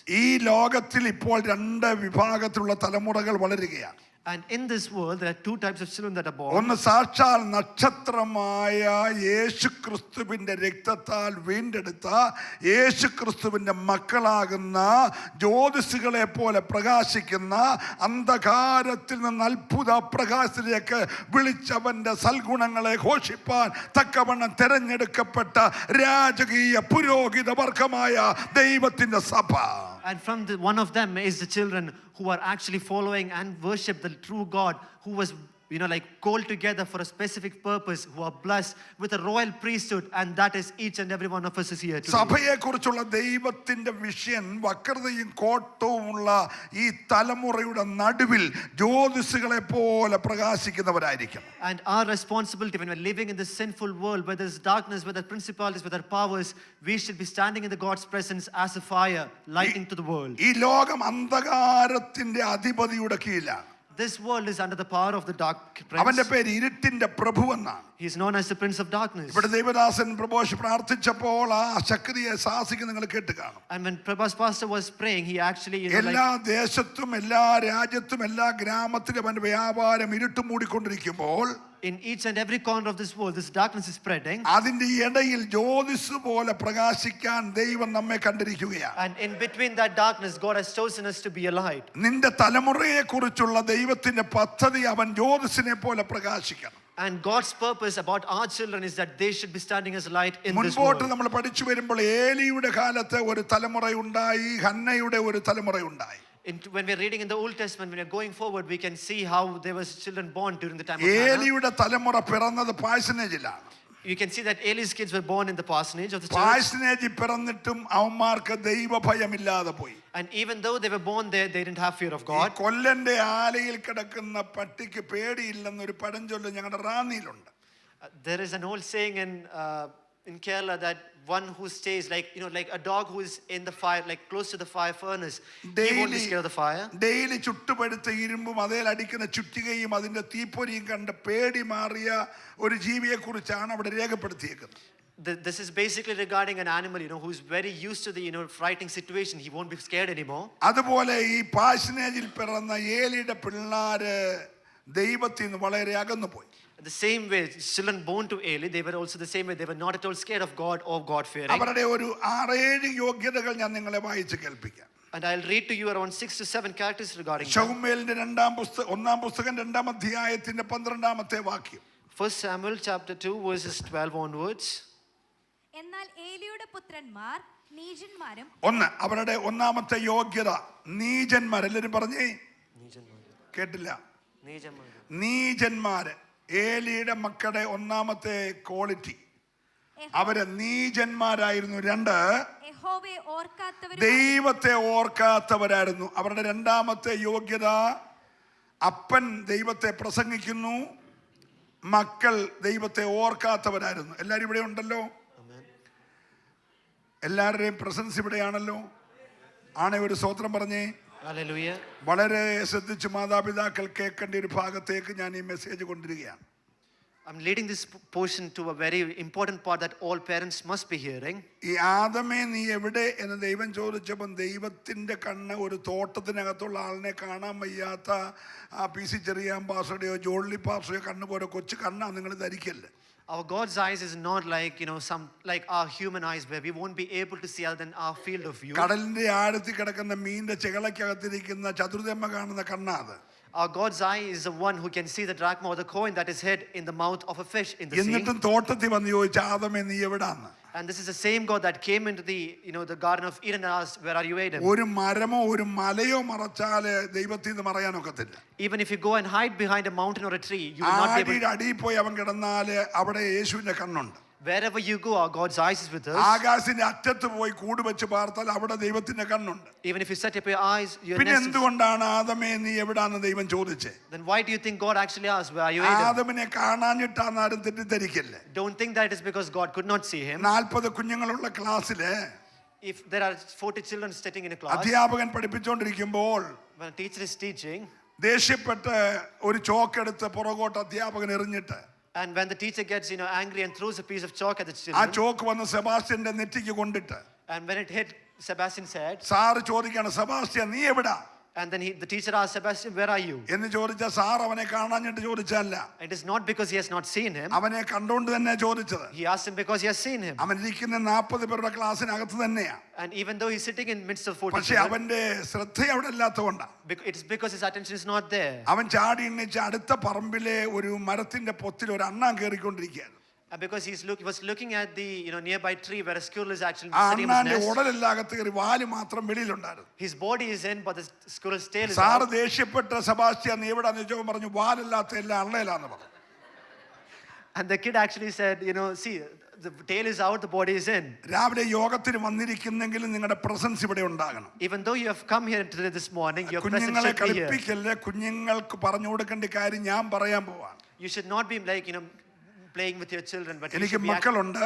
ഈ ലോകത്തിൽ ഇപ്പോൾ രണ്ട് വിഭാഗത്തിലുള്ള തലമുറകൾ വളരുകയാണ്. And in this world, there are two types of children that are born. ഒന്ന് സാക്ഷാൽ നക്ഷത്രമായ യേശുക്രിസ്തുവിന്റെ രക്തത്താൽ വീണ്ടെടുത്ത യേശുക്രിസ്തുവിന്റെ മക്കളാകുന്ന ജ്യോതിസുകളെ പോലെ പ്രകാശിക്കുന്ന അന്ധകാരത്തിൽ നിന്ന് അത്ഭുത പ്രകാശത്തിലേക്ക് വിളിച്ചവന്റെ സൽഗുണങ്ങളെ ഘോഷിപ്പാൻ തക്കവണ്ണം തെരഞ്ഞെടുക്കപ്പെട്ട രാജകീയ പുരോഹിത വർഗമായ ദൈവത്തിന്റെ സഭ. And from one of them is the children who are actually following and worship the true God, who was, like called together for a specific purpose, who are blessed with a royal priesthood, and that is each and every one of us is here today. സഭയെ കുറിച്ചുള്ള ദൈവത്തിന്റെ vision വക്രതയും കോട്ടവുമുള്ള ഈ തലമുറയുടെ നടുവിൽ ജ്യോതിസുകളെ പോലെ പ്രകാശിക്കുന്നവരായിരിക്കും. And our responsibility when we're living in this sinful world, where there's darkness, where there are principalities, where there are powers, we should be standing in the God's presence as a fire, lighting to the world. ഈ ലോകം അന്ധകാരത്തിന്റെ അധിപതിയുടെ കീഴിലാണ്. This world is under the power of the dark prince. അവന്റെ പേര് ഇരുട്ടിന്റെ പ്രഭു എന്നാണ്. He is known as the prince of darkness. ഇവിടെ ദേവദാസൻ പ്രഭോഷ് പ്രാർത്ഥിച്ചപ്പോൾ ആ ശക്തിയെ ശാസിക്കുന്ന നിങ്ങൾ കേട്ട് കാണും. And when Prabhas pastor was praying, he actually എല്ലാ ദേശത്തും എല്ലാ രാജ്യത്തും എല്ലാ ഗ്രാമത്തിലും അവന്റെ വ്യാപാരം ഇരുട്ട് മൂടിക്കൊണ്ടിരിക്കുമ്പോൾ in each and every corner of this world, this darkness is spreading. അതിന്റെ ഇടയിൽ ജ്യോതിസ് പോലെ പ്രകാശിക്കാൻ ദൈവം നമ്മെ കണ്ടിരിക്കുകയാണ്. And in between that darkness, God has chosen us to be a light. നിന്റെ തലമുറയെ കുറിച്ചുള്ള ദൈവത്തിന്റെ പദ്ധതി അവൻ ജ്യോതിസിനെ പോലെ പ്രകാശിക്കണം. And God's purpose about our children is that they should be standing as light in this world. മുൻപോട്ട് നമ്മൾ പഠിച്ചു വരുമ്പോൾ ഏലിയുടെ കാലത്തെ ഒരു തലമുറയുണ്ടായി, ഹന്നയുടെ ഒരു തലമുറയുണ്ടായി. When we're reading in the Old Testament, when we're going forward, we can see how there was children born during the time of Hannah. ഏലിയുടെ തലമുറ പിറന്നത് പാഴ്സനേജിലാണ്. You can see that Eli's kids were born in the parsonage of the church. പാഴ്സനേജിൽ പിറന്നിട്ടും അവന്മാർക്ക് ദൈവഭയമില്ലാതെ പോയി. And even though they were born there, they didn't have fear of God. കൊല്ലന്റെ ആലയിൽ കിടക്കുന്ന പട്ടിക്ക് പേടിയില്ലെന്നൊരു പഴഞ്ചൊല്ല് ഞങ്ങളുടെ റാന്നിയിലുണ്ട്. There is an old saying in Kerala that one who stays like a dog who is in the fire, like close to the fire furnace, he won't be scared of the fire. Daily ചുട്ടുപഴുത്ത ഇരുമ്പും അതേൽ അടിക്കുന്ന ചുറ്റികയും അതിന്റെ തീപ്പൊരിയും കണ്ട് പേടി മാറിയ ഒരു ജീവിയെ കുറിച്ചാണ് അവിടെ രേഖപ്പെടുത്തിയേക്കുന്നത്. This is basically regarding an animal, who is very used to the frightening situation. He won't be scared anymore. അതുപോലെ ഈ പാഴ്സനേജിൽ പിറന്ന ഏലിയുടെ പിള്ളാര് ദൈവത്തിൽ നിന്ന് വളരെ അകന്നു പോയി. The same way, children born to Eli, they were also the same way. They were not at all scared of God or God fearing. അവരുടെ ഒരു 6-7 യോഗ്യതകൾ ഞാൻ നിങ്ങളെ വായിച്ച് കേൾപ്പിക്കാം. And I'll read to you around 6 to 7 characters regarding that. ശമൂവേലിന്റെ ഒന്നാം പുസ്തകം 2-ാം അധ്യായത്തിന്റെ 12-ാമത്തെ വാക്യം. 1 Samuel chapter 2 verses 12 onwards. എന്നാൽ ഏലിയുടെ പുത്രന്മാർ നീചന്മാരും അവരുടെ ഒന്നാമത്തെ യോഗ്യത നീചന്മാർ. എല്ലാവരും പറഞ്ഞേ, കേട്ടില്ല? നീചന്മാര്. ഏലിയുടെ മക്കളുടെ ഒന്നാമത്തെ ക്വാളിറ്റി അവര് നീചന്മാരായിരുന്നു. 2, ദൈവത്തെ ഓർക്കാത്തവരായിരുന്നു. അവരുടെ രണ്ടാമത്തെ യോഗ്യത അപ്പൻ ദൈവത്തെ പ്രസംഗിക്കുന്നു, മക്കൾ ദൈവത്തെ ഓർക്കാത്തവരായിരുന്നു. എല്ലാവരും ഇവിടെ ഉണ്ടല്ലോ, എല്ലാവരുടെയും പ്രസൻസ് ഇവിടെയാണല്ലോ. ആണെ ഒരു സ്തോത്രം പറഞ്ഞേ. Hallelujah. വളരെ ശ്രദ്ധിച്ച് മാതാപിതാക്കൾ കേൾക്കേണ്ട ഒരു ഭാഗത്തേക്ക് ഞാൻ ഈ മെസ്സേജ് കൊണ്ടുവരികയാണ്. I'm leading this portion to a very important part that all parents must be hearing. ഈ ആദമേ നീ എവിടെ എന്ന് ദൈവം ചോദിച്ചപ്പോൾ ദൈവത്തിന്റെ കണ്ണ് ഒരു തോട്ടത്തിനകത്തുള്ള ആളിനെ കാണാൻ വയ്യാത്ത PC ചെറിയാൻ പാസ്റ്ററുടെയോ ജോളി പാസ്റ്ററുടെയോ കണ്ണ് പോലെ കൊച്ചു കണ്ണാ നിങ്ങൾ ധരിക്കല്ലേ. Our God's eyes is not like some like our human eyes where we won't be able to see other than our field of view. കടലിന്റെ ആഴത്തിൽ കിടക്കുന്ന മീനിന്റെ ചെകളക്കകത്തിരിക്കുന്ന ചതുർദമ്മ കാണുന്ന കണ്ണാത്. Our God's eye is the one who can see the drachma or the coin that is hid in the mouth of a fish in the sea. എന്നിട്ടും തോട്ടത്തിൽ വന്ന് ചോദിച്ച ആദമേ നീ എവിടാന്ന്. And this is the same God that came into the the garden of Eden and asked, where are you, Adam? ഒരു മരമോ ഒരു മലയോ മറച്ചാല് ദൈവത്തിൽ നിന്ന് മറയാൻ ഒക്കത്തില്ല. Even if you go and hide behind a mountain or a tree, you will not be able. അടിയിൽ പോയി അവൻ കിടന്നാല് അവിടെ യേശുവിന്റെ കണ്ണുണ്ട്. Wherever you go, our God's eyes is with us. ആകാശത്തിന്റെ അറ്റത്ത് പോയി കൂട് വെച്ച് പാർത്താൽ അവിടെ ദൈവത്തിന്റെ കണ്ണുണ്ട്. Even if you set up your eyes, your പിന്നെ nest. എന്തുകൊണ്ടാണ് ആദമേ നീ എവിടാന്ന് ദൈവം ചോദിച്ചേ? Then why do you think God actually asked, where are you, Adam? ആദമിനെ കാണാഞ്ഞിട്ടാണ് ആരും തെറ്റിദ്ധരിക്കല്ലേ. Don't think that is because God could not see him. 40 കുഞ്ഞുങ്ങളുള്ള ക്ലാസ്സില് If there are 40 children sitting in a class, അധ്യാപകൻ പഠിപ്പിച്ചുകൊണ്ടിരിക്കുമ്പോൾ when a teacher is teaching, ദേഷ്യപ്പെട്ട് ഒരു chalk എടുത്ത് പുറകോട്ട് അധ്യാപകൻ എറിഞ്ഞിട്ട്, and when the teacher gets angry and throws a piece of chalk at the ആ children, chalk വന്ന് സെബാസ്റ്റ്യന്റെ നെറ്റിക്ക് കൊണ്ടിട്ട്, and when it hit Sebastian said, sir ചോദിക്കാണ്, സെബാസ്റ്റ്യൻ നീ എവിടാ and then the teacher asked Sebastian, where are you? എന്ന് ചോദിച്ച sir അവനെ കാണാഞ്ഞിട്ട് ചോദിച്ചല്ല, It is not because he has not seen him. അവനെ കണ്ടുകൊണ്ട് തന്നെ ചോദിച്ചത്. He asked him because he has seen him. അവൻ ഇരിക്കുന്ന 40 പേരുടെ ക്ലാസ്സിനകത്ത് തന്നെയാ. And even though he's sitting in midst of 40 പക്ഷെ children, അവന്റെ ശ്രദ്ധ അവിടെ ഇല്ലാത്തതുകൊണ്ടാ. it's because his attention is not there. അവൻ ചാടി എണ്ണിച്ച് അടുത്ത പറമ്പിലെ ഒരു മരത്തിന്റെ പൊത്തിൽ ഒരു അണ്ണാൻ കയറിക്കൊണ്ടിരിക്കുകയാണ്. And because he was looking at the nearby tree where a squirrel is actually ആ sitting in his അണ്ണാന്റെ nest. ഉടലെല്ലാകത്ത് കയറി വാല് മാത്രം വെളിയിലുണ്ടായിരുന്നു. His body is in, but the squirrel's tail is sir out. ദേഷ്യപ്പെട്ട സെബാസ്റ്റ്യൻ നീ എവിടാന്ന് ചോദിച്ചപ്പോൾ പറഞ്ഞു വാലില്ലാത്ത എല്ലാം അണ്ണയിലാന്ന് പറഞ്ഞു. And the kid actually said, see, the tail is out, the body is in. രാവിലെ യോഗത്തിന് വന്നിരിക്കുന്നെങ്കിലും നിങ്ങളുടെ പ്രസൻസ് ഇവിടെ ഉണ്ടാകണം. Even though you have come here today this morning, your presence കുഞ്ഞുങ്ങളെ should be here. കളിപ്പിക്കല്ലേ, കുഞ്ഞുങ്ങൾക്ക് പറഞ്ഞു കൊടുക്കേണ്ട കാര്യം ഞാൻ പറയാൻ പോവാ. You should not be like, playing with your children, but you എനിക്ക് should be മക്കളുണ്ട്,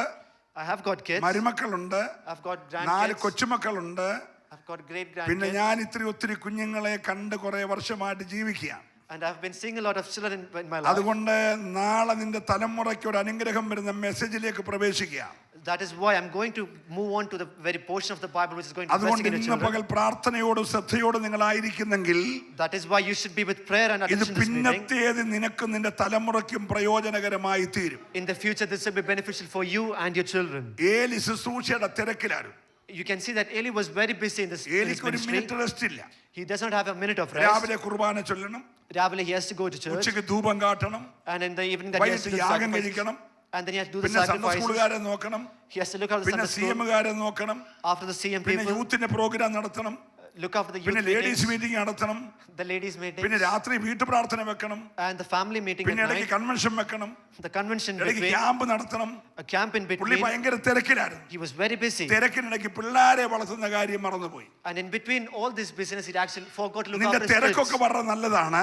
I have got kids. മരുമക്കളുണ്ട്, I've got 4 grandkids. കൊച്ചുമക്കളുണ്ട്. I've got great പിന്നെ grandkids. ഞാൻ ഒത്തിരി കുഞ്ഞുങ്ങളെ കണ്ട് കുറെ വർഷമായിട്ട് ജീവിക്കുകയാണ്. And I've been seeing a lot of children in my life. അതുകൊണ്ട് നാളെ നിന്റെ തലമുറയ്ക്ക് ഒരു അനുഗ്രഹം വരുന്ന മെസ്സേജിലേക്ക് പ്രവേശിക്കുക. That is why I'm going to move on to the very portion of the Bible which is going to bless അതുകൊണ്ട് your ഇന്ന് children. പകൽ പ്രാർത്ഥനയോടും ശ്രദ്ധയോടും നിങ്ങളായിരിക്കുന്നെങ്കിൽ That is why you should be with prayer and ഇത് attention this meeting. പിന്നത്തേത് നിനക്കും നിന്റെ തലമുറയ്ക്കും പ്രയോജനകരമായി തീരും. In the future, this will be beneficial for you and your children. ഏലി ശുശ്രൂഷയുടെ തിരക്കിലായിരുന്നു. You can see that Eli was very busy in this ഏലിക്ക് ഒരു ministry. Minute rest ഇല്ല. He does not have a minute of rest. രാവിലെ കുർബാന ചൊല്ലണം, Ravilee, he has to go to church. ഉച്ചയ്ക്ക് ധൂപം കാട്ടണം, And in the evening that he has to വൈകിട്ട് do the യാഗം sacrifices. കഴിക്കണം, And then he has to do the പിന്നെ Sunday sacrifices. സ്കൂളുകാരെ നോക്കണം, He has to look after the പിന്നെ Sunday school. CM-കാരെ നോക്കണം, After the CM പിന്നെ people, യൂത്തിന്റെ programme നടത്തണം, look after the പിന്നെ youth ലേഡീസ് meetings, മീറ്റിംഗ് നടത്തണം, the ladies meetings, പിന്നെ രാത്രി വീട്ടു പ്രാർത്ഥന വെക്കണം, and the family meeting പിന്നെ at ഇടയ്ക്ക് night, കൺവെൻഷൻ വെക്കണം, the convention ഇടയ്ക്ക് between, ക്യാമ്പ് നടത്തണം. a camp in പുള്ളി between. ഭയങ്കര തിരക്കിലായിരുന്നു. He was very busy. തിരക്കിനിടയ്ക്ക് പിള്ളേരെ വളർത്തുന്ന കാര്യം മറന്നുപോയി. And in between all this business, he actually forgot to look നിന്റെ after his തിരക്കൊക്കെ kids. വളരെ നല്ലതാണ്.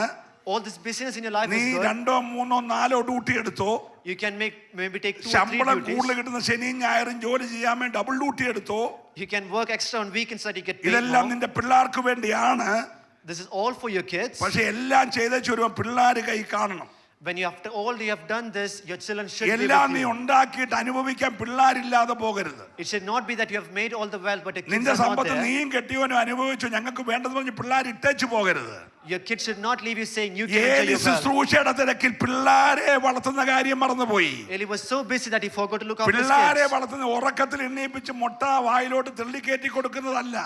All this business in your life നീ is good. 2, 3, 4 ഡ്യൂട്ടി എടുത്തോ, You can maybe take 2 or 3 ശമ്പളം duties. കൂടുതൽ കിട്ടുന്ന ശനിയും ഞായറും ജോലി ചെയ്യാൻ വേണ്ടി ഡബിൾ ഡ്യൂട്ടി എടുത്തോ. You can work extra on weekends so that you get paid ഇതെല്ലാം more. നിന്റെ പിള്ളേർക്ക് വേണ്ടിയാണ്. This is all for your kids. പക്ഷെ എല്ലാം ചെയ്തേച്ച് വരുമ്പോൾ പിള്ളേർ കൈ കാണണം. When after all you have done this, your children should be എല്ലാം with നീ you. ഉണ്ടാക്കിയിട്ട് അനുഭവിക്കാൻ പിള്ളേരില്ലാതെ പോകരുത്. It should not be that you have made all the wealth, but your kids നിന്റെ are not സമ്പത്ത് there. നീയും കെട്ടിയവനും അനുഭവിച്ചു, ഞങ്ങൾക്ക് വേണ്ടത് പറഞ്ഞ് പിള്ളേർ ഇട്ടേച്ചു പോകരുത്. Your kids should not leave you saying you can enjoy ഏലി your wealth. ശുശ്രൂഷയുടെ തിരക്കിൽ പിള്ളേരെ വളർത്തുന്ന കാര്യം മറന്നുപോയി. Eli was so busy that he forgot to look after his പിള്ളേരെ kids. വളർത്തുന്ന ഉറക്കത്തിൽ എണ്ണീപ്പിച്ച് മുട്ട വായിലോട്ട് തെള്ളിക്കയറ്റി കൊടുക്കുന്നതല്ല.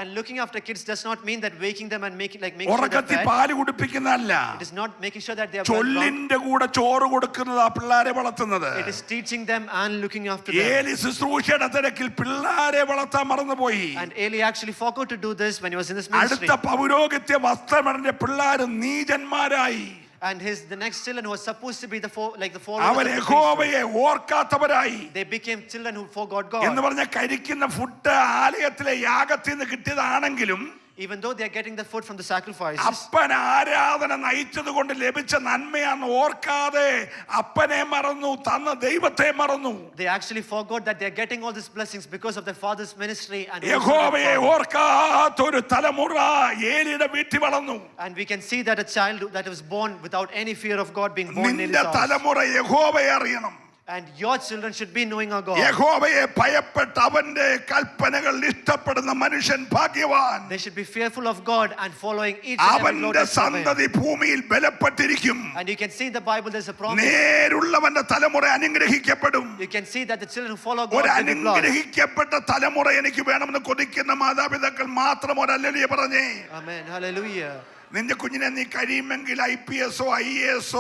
And looking after kids does not mean that waking them and making sure they're ഉറക്കത്തിൽ fed. പാല് കുടിപ്പിക്കുന്നതല്ല. It is not making sure that they are well grounded. ചൊല്ലിന്റെ കൂടെ ചോറ് കൊടുക്കുന്നതാ പിള്ളേരെ വളർത്തുന്നത്. It is teaching them and looking after them. ഏലി ശുശ്രൂഷയുടെ തിരക്കിൽ പിള്ളേരെ വളർത്താൻ മറന്നുപോയി. And Eli actually forgot to do this when he was in this ministry. അടുത്ത പൗരോഹിത്യ വസ്ത്രമണിഞ്ഞ പിള്ളേർ നീചന്മാരായി. And the next children who were supposed to be the followers our of the priesthood, യഹോവയെ ഓർക്കാത്തവരായി. they became children who forgot God. എന്ന് പറഞ്ഞ കഴിക്കുന്ന food ആലയത്തിലെ യാഗത്തിൽ നിന്ന് കിട്ടിയതാണെങ്കിലും Even though they are getting the food from the sacrifices, അപ്പൻ ആരാധന നയിച്ചത് കൊണ്ട് ലഭിച്ച നന്മയാന്ന് ഓർക്കാതെ അപ്പനെ മറന്നു, തന്ന ദൈവത്തെ മറന്നു. they actually forgot that they are getting all these blessings because of their father's ministry. And യഹോവയെ ഓർക്കാത്തൊരു തലമുറ ഏലിയുടെ വീട്ടിൽ വളർന്നു. And we can see that a child that was born without any fear of God being born in നിന്റെ Eli's house. തലമുറ യഹോവയെ അറിയണം. And your children should be knowing our God. യഹോവയെ ഭയപ്പെട്ട് അവന്റെ കൽപ്പനകൾ ഇഷ്ടപ്പെടുന്ന മനുഷ്യൻ ഭാഗ്യവാൻ. They should be fearful of God and following each and every law അവന്റെ that's of him. സന്തതി ഭൂമിയിൽ ബലപ്പെട്ടിരിക്കും. And you can see in the Bible there's a promise. നേരുള്ളവന്റെ തലമുറ അനുഗ്രഹിക്കപ്പെടും. You can see that the children who follow God ഒരു will be blessed. അനുഗ്രഹിക്കപ്പെട്ട തലമുറ എനിക്ക് വേണമെന്ന് കൊതിക്കുന്ന മാതാപിതാക്കൾ മാത്രം ഒരു ഹല്ലേലൂയ പറഞ്ഞേ. Amen. Hallelujah. നിന്റെ കുഞ്ഞിനെ നീ കഴിയുമെങ്കിൽ IPS IAS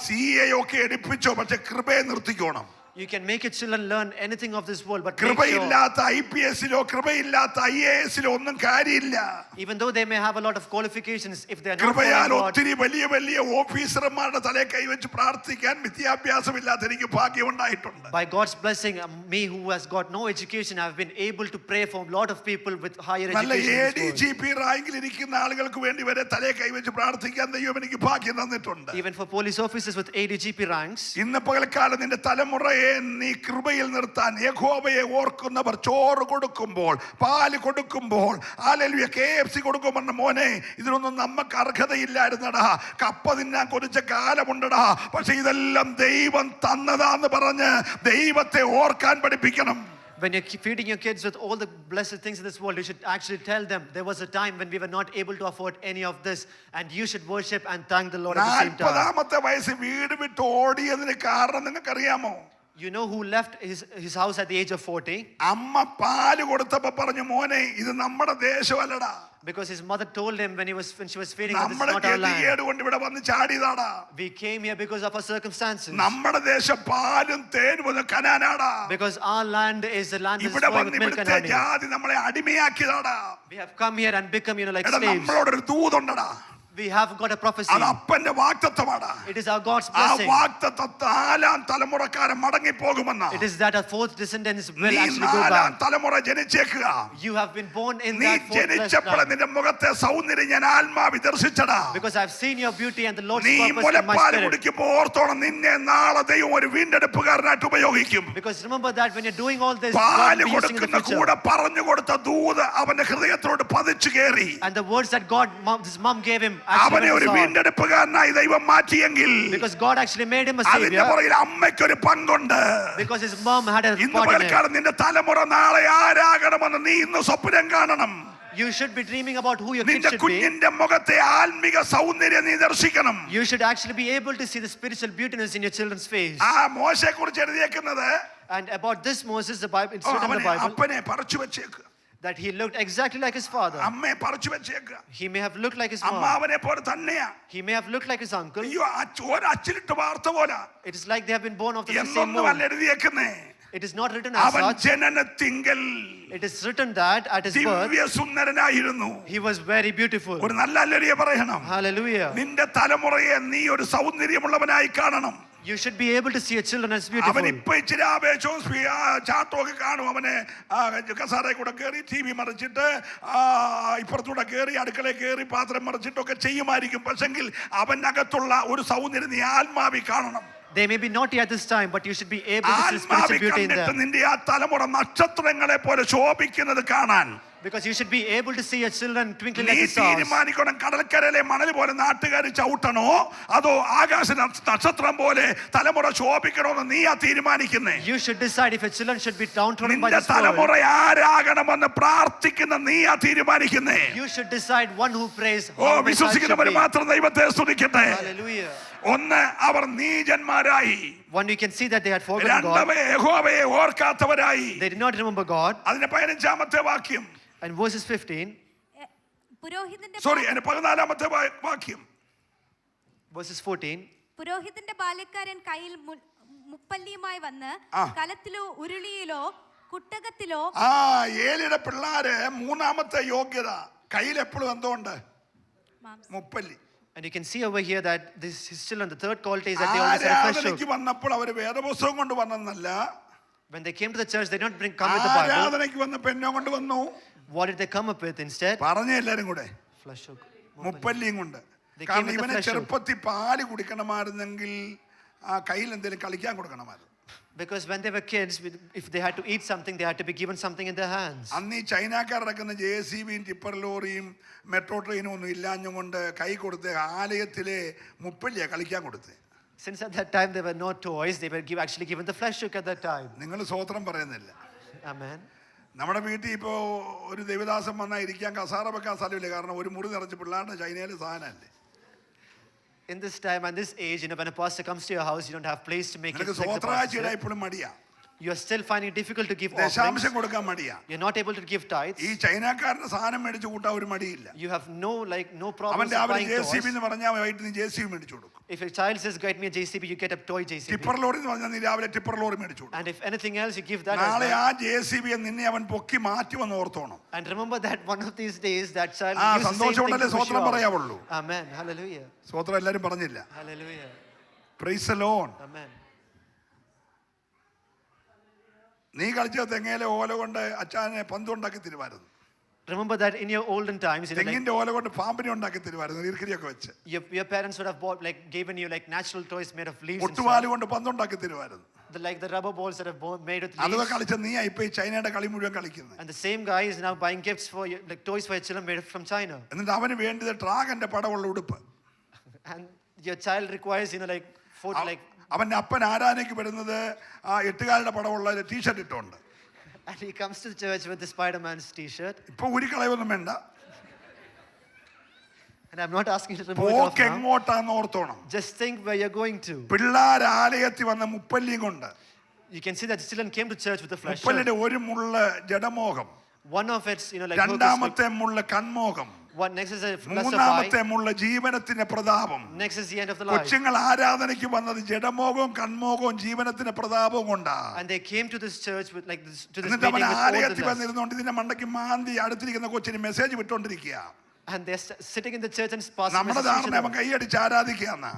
CA ഒക്കെ എടുപ്പിച്ചോ, പക്ഷെ കൃപയെ നിർത്തിക്കോണം. You can make your children learn anything of this world, but make sure, കൃപയില്ലാത്ത IPS-ലോ കൃപയില്ലാത്ത IAS-ലോ ഒന്നും കാര്യമില്ല. even though they may have a lot of qualifications, if they are not കൃപയാൽ following God, ഒത്തിരി വലിയ വലിയ ഓഫീസർമാരുടെ തലയിൽ കൈവച്ച് പ്രാർത്ഥിക്കാൻ വിദ്യാഭ്യാസമില്ലാത്ത എനിക്ക് ഭാഗ്യമുണ്ടായിട്ടുണ്ട്. by God's blessing, me who has got no education, I have been able to pray for a lot of people with higher നല്ല education in this world. ADGP റാങ്കിൽ ഇരിക്കുന്ന ആളുകൾക്ക് വേണ്ടി വരെ തലയിൽ കൈവച്ച് പ്രാർത്ഥിക്കാൻ ദൈവം എനിക്ക് ഭാഗ്യം തന്നിട്ടുണ്ട്. Even for police officers with ADGP ranks, ഇന്ന് പകൽക്കാലം നിന്റെ തലമുറയെ നീ കൃപയിൽ നിർത്താൻ യഹോവയെ ഓർക്കുന്നവർ ചോറ് കൊടുക്കുമ്പോൾ, പാല് കൊടുക്കുമ്പോൾ, ഹല്ലേലൂയ, KFC കൊടുക്കുമ്പോൾ മോനെ ഇതിനൊന്നും നമുക്ക് അർഹതയില്ലായിരുന്നടാ, കപ്പ തിന്നാൻ കൊതിച്ച കാലമുണ്ടടാ, പക്ഷെ ഇതെല്ലാം ദൈവം തന്നതാന്ന് പറഞ്ഞ് ദൈവത്തെ ഓർക്കാൻ പഠിപ്പിക്കണം. When you're feeding your kids with all the blessed things in this world, you should actually tell them there was a time when we were not able to afford any of this, and you should worship and thank the Lord at the same time. 40-ാമത്തെ വയസ്സിൽ വീട് വിട്ട് ഓടിയതിന് കാരണം നിങ്ങൾക്കറിയാമോ? You know who left his house at the age of 40? അമ്മ പാല് കൊടുത്തപ്പോ പറഞ്ഞു, മോനെ ഇത് നമ്മുടെ ദേശമല്ലടാ, Because his mother told him when she was feeding him, this is നമ്മുടെ not our land. ഗതികേട് കൊണ്ട് ഇവിടെ വന്ന് ചാടിയതാടാ. We came here because of our circumstances. നമ്മുടെ ദേശം പാലും തേനും വന്ന് കനാനാടാ. Because our land is the land that is ഇവിടെ flowing വന്ന് with milk and ഇവിടുത്തെ honey. ജാതി നമ്മളെ അടിമയാക്കിയതാടാ. We have come here and become, like എടാ, slaves. നമ്മളോടൊരു ദൂതുണ്ടടാ. We have got a prophecy. അത് അപ്പന്റെ വാഗ്ദത്തമാടാ. It is our God's ആ blessing. വാഗ്ദത്തം 4-ാം തലമുറക്കാരൻ മടങ്ങി പോകുമെന്നാ. It is that our fourth descendants will നീ actually go 4-ാം back. തലമുറ ജനിച്ചേക്കുക. You have been born in നീ that fourth ജനിച്ചപ്പോൾ bloodline. നിന്റെ മുഖത്തെ സൗന്ദര്യം ഞാൻ ആത്മാവി ദർശിച്ചടാ. Because I've seen your beauty and the Lord's നീ purpose in my മുലപ്പാല് spirit. കുടിക്കുമ്പോൾ ഓർത്തോണം, നിന്നെ നാളെ ദൈവം ഒരു വീണ്ടെടുപ്പുകാരനായിട്ട് ഉപയോഗിക്കും. Because remember that when you're doing all this, God പാല് will be using in the കൊടുക്കുന്ന future. കൂടെ പറഞ്ഞു കൊടുത്ത ദൂത് അവന്റെ ഹൃദയത്തോട് പതിച്ചു കയറി. And the words that his mom gave him അവനെ actually ഒരു went to വീണ്ടെടുപ്പുകാരനായി ദൈവം മാറ്റിയെങ്കിൽ because God actually made him a അതിന്റെ savior. പുറകിൽ അമ്മയ്ക്കൊരു പങ്കുണ്ട്. Because his mom had a ഇന്ന് part in it. പകൽക്കാലം നിന്റെ തലമുറ നാളെ ആരാകണമെന്ന് നീ ഇന്ന് സ്വപ്നം കാണണം. You should be dreaming about who your kids നിന്റെ should be. കുഞ്ഞിന്റെ മുഖത്തെ ആത്മിക സൗന്ദര്യം നീ ദർശിക്കണം. You should actually be able to see the spiritual beautiness in your children's face. ആ മോശയെ കുറിച്ച് എഴുതിയേക്കുന്നത് And about this Moses, the Bible, it's written in the Bible അപ്പനെ പറിച്ചു വെച്ചേക്ക്, that he looked exactly like his father. അമ്മയെ പറിച്ചു വെച്ചേക്ക്. He may have looked like his mom. അമ്മാവനെ പോലെ തന്നെയാ. He may have looked like his uncle. അയ്യോ, ഒരു അച്ചിലിട്ട് വാർത്ത പോലെ It is like they have been born of the same എന്നൊന്നും അല്ല womb. എഴുതിയേക്കുന്നേ. It is not written as അവൻ such. ജനനത്തിങ്കൽ It is written that at his birth, Divya സുന്ദരനായിരുന്നു. he was very beautiful. ഒരു നല്ല അല്ലരിയ പറയണം. Hallelujah. നിന്റെ തലമുറയെ നീ ഒരു സൗന്ദര്യമുള്ളവനായി കാണണം. You should be able to see your children as അവൻ beautiful. ഇപ്പൊ ഇച്ചിരി ആവേശവും ചാട്ടമൊക്കെ കാണും. അവനെ കസാരയിൽ കൂടെ കയറി TV മറിച്ചിട്ട് ഇപ്പുറത്തൂടെ കയറി അടുക്കളയിൽ കയറി പാത്രം മറിച്ചിട്ടൊക്കെ ചെയ്യുമായിരിക്കും. പക്ഷെങ്കിൽ അവനകത്തുള്ള ഒരു സൗന്ദര്യം നീ ആത്മാവി കാണണം. They may be naughty at this time, but you should be able to see ആത്മാവി spiritual beauty in കണ്ടിട്ട് them. നിന്റെ ആ തലമുറ നക്ഷത്രങ്ങളെ പോലെ ശോഭിക്കുന്നത് കാണാൻ Because you should be able to see your children twinkling നീ like the stars. തീരുമാനിക്കണം, കടൽക്കരയിലെ മണൽ പോലെ നാട്ടുകാർ ചവിട്ടണോ അതോ ആകാശ നക്ഷത്രം പോലെ തലമുറ ശോഭിക്കണോന്ന് നീയാ തീരുമാനിക്കുന്നേ. You should decide if your children should be downtrodden by നിന്റെ this world. തലമുറ ആരാകണമെന്ന് പ്രാർത്ഥിക്കുന്ന നീയാ തീരുമാനിക്കുന്നേ. You should decide one who prays. Oh, how my child വിശ്വസിക്കുന്നവർ should be. മാത്രം ദൈവത്തെ സ്തുതിക്കട്ടെ. Hallelujah. ഒന്ന്, അവർ നീചന്മാരായി. One, we can see that they had forgotten God. രണ്ടവയെ യഹോവയെ ഓർക്കാത്തവരായി. They did not remember God. അതിന്റെ 15-ാമത്തെ വാക്യം, And verses 15, പുരോഹിതന്റെ സോറി, അതിന്റെ 14-ാമത്തെ വാക്യം. verses 14. പുരോഹിതന്റെ ബാല്യക്കാരൻ കയ്യിൽ മുപ്പല്ലിയുമായി വന്ന് കലത്തിലോ ഉരുളിയിലോ കുട്ടകത്തിലോ. ഏലിയുടെ പിള്ളാര് 3-ാമത്തെ യോഗ്യത കയ്യിൽ എപ്പോഴും എന്തുകൊണ്ട്? മുപ്പല്ലി. And you can see over here that this his children, the third quality is that they always had a fresh ആരാധനയ്ക്ക് hook. വന്നപ്പോൾ അവര് വേദപുസ്തകം കൊണ്ട് വന്നെന്നല്ല, When they came to the church, they did not come with the Bible. ആരാധനയ്ക്ക് വന്ന പെണ്ണോ കൊണ്ട് വന്നു. What did they come up with instead? പറഞ്ഞ എല്ലാരും കൂടെ Flesh hook. മുപ്പല്ലിയും കൊണ്ട്. They came കാരണം with the ഇവനെ flesh hook. ചെറുപ്പത്തിൽ പാല് കുടിക്കണമായിരുന്നെങ്കിൽ ആ കയ്യിൽ എന്തെങ്കിലും കളിക്കാൻ കൊടുക്കണമായിരുന്നു. Because when they were kids, if they had to eat something, they had to be given something in their hands. അന്ന് ഈ ചൈനക്കാരടക്കുന്ന JCBയും ടിപ്പർ ലോറിയും മെട്രോ ട്രെയിനും ഒന്നും ഇല്ലാഞ്ഞും കൊണ്ട് കൈ കൊടുത്ത് ആലയത്തിലെ മുപ്പല്ലിയാ കളിക്കാൻ കൊടുത്തേ. Since at that time there were no toys, they were actually given the flesh hook at that time. നിങ്ങൾ സ്വോത്രം പറയുന്നില്ല. Amen. നമ്മുടെ വീട്ടിൽ ഇപ്പോൾ ഒരു ദേവദാസം വന്നാൽ ഇരിക്കാൻ കസാര വെക്കാൻ സ്ഥലമില്ല. കാരണം ഒരു മുറി നിറച്ച് പിള്ളേരുടെ ചൈനയിലെ സാധനമല്ലേ. In this time and this age, when a pastor comes to your house, you don't have place to make it. നിനക്ക് Like the സ്വോത്രാഴ്ച pastor. ഇപ്പോഴും മടിയാ. You are still finding it difficult to give offerings. ദശാംശം കൊടുക്കാൻ മടിയാ. You're not able to give tithes. ഈ ചൈനക്കാരന്റെ സാധനം മേടിച്ച് കൂട്ടാൻ ഒരു മടിയില്ല. You have no problems അവന്റെ of അവര് buying JCB toys. എന്ന് പറഞ്ഞാൽ വൈകിട്ട് നീ JCB മേടിച്ചു കൊടുക്കും. If a child says, "Get me a JCB," you get a toy JCB. Tipper lorry എന്ന് പറഞ്ഞാൽ നീ രാവിലെ ടിപ്പർ ലോറി മേടിച്ചു കൊടുക്കും. And if anything else, you give that as നാളെ well. ആ JCB നിന്നെ അവൻ പൊക്കി മാറ്റുമെന്ന് ഓർത്തോണം. And remember that one of these days, that child ആ uses the same thing സന്തോഷമുണ്ടല്ലേ to push you സ്വോത്രം out. പറയാവുള്ളൂ. Amen. Hallelujah. സ്വോത്രം എല്ലാരും പറഞ്ഞില്ല. Hallelujah. Price the Lord. Amen. നീ കളിച്ച തെങ്ങയിലെ ഓല കൊണ്ട് അച്ചാനെ പന്തുണ്ടാക്കി തരുമായിരുന്നു. Remember that in your olden times, തെങ്ങിന്റെ ഓല കൊണ്ട് പാമ്പിനെ ഉണ്ടാക്കി തരുമായിരുന്നു ഈർക്കിരിയൊക്കെ വെച്ച്. your parents would have given you natural toys made of leaves and ഒട്ടുപാല് stuff. കൊണ്ട് പന്തുണ്ടാക്കി tരുമായിരുന്നു. Like the rubber balls that are made with അതൊക്കെ leaves. കളിച്ച നീ ഇപ്പൊ ഈ ചൈനയുടെ കളി മുഴുവൻ കളിക്കുന്നത്. And the same guy is now buying gifts for toys for your children made from China. എന്നിട്ട് അവന് വേണ്ടത് ഡ്രാഗന്റെ പടമുള്ള ഉടുപ്പ്. And your child requires അവന്റെ അപ്പൻ ആരാധനയ്ക്ക് വരുന്നത് ആ എട്ടുകാരുടെ പടമുള്ള ടീഷർട്ട് ഇട്ടുകൊണ്ട്. And he comes to the church with the Spider-Man's t-shirt. ഇപ്പൊ ഒരു കളയൊന്നും വേണ്ട. And I'm not asking you to remove it off പോക്ക് now. എങ്ങോട്ടാന്ന് ഓർത്തോണം. Just think where you're going to. പിള്ളേർ ആലയത്തിൽ വന്ന മുപ്പല്ലിയും കൊണ്ട് You can see that the children came to church with the flesh shirt. മുപ്പല്ലിയുടെ ഒരു മുള്ള ജഡമോഹം, One of it's, like focus, രണ്ടാമത്തെ മുള്ള കൺമോഹം, one next is a lust of eye. മൂന്നാമത്തെ മുള്ള ജീവനത്തിന്റെ പ്രതാപം. Next is the end of the life. കൊച്ചുങ്ങൾ ആരാധനയ്ക്ക് വന്നത് ജഡമോഹവും കൺമോഹവും ജീവനത്തിന്റെ പ്രതാപവും കൊണ്ടാ. And they came to this church with like this, to this എന്നിട്ട് അവൻ meeting with all ആലയത്തിൽ the lust. വന്നിരുന്നോണ്ട് ഇതിന്റെ മണ്ടയ്ക്ക് മാന്തി അടുത്തിരിക്കുന്ന കൊച്ചിന് message വിട്ടോണ്ടിരിക്കുക. And they're sitting in the church and passing നമ്മുടെ messages to ധാരണ അവൻ them. കൈയടിച്ച് ആരാധിക്കാന്നാ.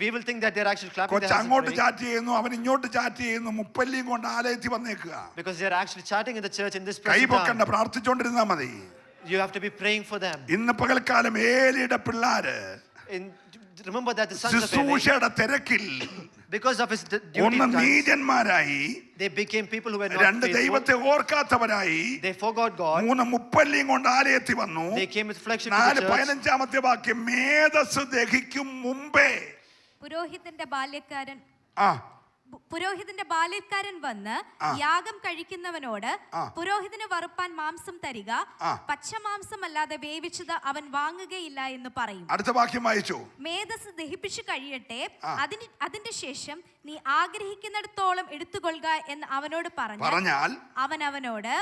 We will think that they're actually clapping their കൊച്ചു hands and അങ്ങോട്ട് praying, ചാറ്റ് ചെയ്യുന്നു, അവൻ ഇങ്ങോട്ട് ചാറ്റ് ചെയ്യുന്നു, മുപ്പല്ലിയും കൊണ്ട് ആലയത്തിൽ വന്നേക്കുക. because they're actually chatting in the church in this കൈ present പൊക്കണ്ട, time. പ്രാർത്ഥിച്ചോണ്ടിരുന്നാ മതി. You have to be praying for them. ഇന്ന് പകൽക്കാലം ഏലിയുടെ പിള്ളാര് Remember that the sons of Eli, ശുശ്രൂഷയുടെ തിരക്കിൽ because of his duty ഒന്ന് times, നീചന്മാരായി, they became people who were not രണ്ട് faithful. ദൈവത്തെ ഓർക്കാത്തവരായി, They forgot God. മൂന്ന് മുപ്പല്ലിയും കൊണ്ട് ആലയത്തിൽ വന്നു. They came with flagship to നാല് the church. 15 വാക്യം, മേധസ് ദഹിക്കും മുമ്പേ പുരോഹിതന്റെ ബാല്യക്കാരൻ ആ പുരോഹിതന്റെ ബാല്യക്കാരൻ വന്ന് യാഗം കഴിക്കുന്നവനോട് പുരോഹിതന് വറുപ്പാൻ മാംസം തരിക, പച്ചമാംസം അല്ലാതെ വേവിച്ചത് അവൻ വാങ്ങുകയില്ല എന്ന് പറയും. അടുത്ത വാക്യം വായിച്ചു. മേധസ് ദഹിപ്പിച്ചു കഴിയട്ടെ, അതിന്റെ ശേഷം നീ ആഗ്രഹിക്കുന്നിടത്തോളം എടുത്തുകൊള്ളുക എന്ന് അവനോട് പറഞ്ഞാൽ അവൻ അവനോട്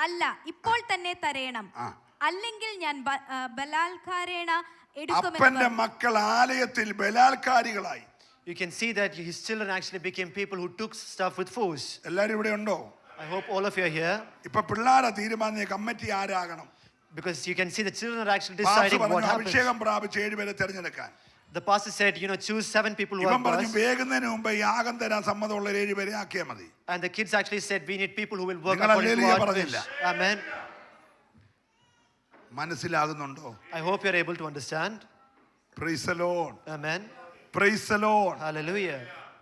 അല്ല, ഇപ്പോൾ തന്നെ തരേണം, അല്ലെങ്കിൽ ഞാൻ ബലാത്കാരേണ എടുക്കുമെന്ന്. അപ്പന്റെ മക്കൾ ആലയത്തിൽ ബലാത്കാരികളായി. You can see that his children actually became people who took stuff with force. എല്ലാരും ഇവിടെ ഉണ്ടോ? I hope all of you are here, ഇപ്പൊ പിള്ളേരെ തീരുമാനിച്ച കമ്മിറ്റി ആരാകണം? because you can see the children are actually pastor deciding what പറഞ്ഞു happens. അഭിഷേകം പ്രാപിച്ച് 7 പേരെ തിരഞ്ഞെടുക്കാൻ. The pastor said, choose 7 people who ഇവൻ are പറഞ്ഞു blessed. വേഗുന്നതിന് മുമ്പ് യാഗം തരാൻ സമ്മതമുള്ള 7 പേരെ ആക്കിയാൽ മതി. And the kids actually said, we need people who will work നിങ്ങൾ according to ഹല്ലേലൂയ our പറഞ്ഞില്ല. wish. Amen. മനസ്സിലാകുന്നുണ്ടോ? I hope you're able to understand. Praise the Lord. Amen. Praise the Lord. Hallelujah.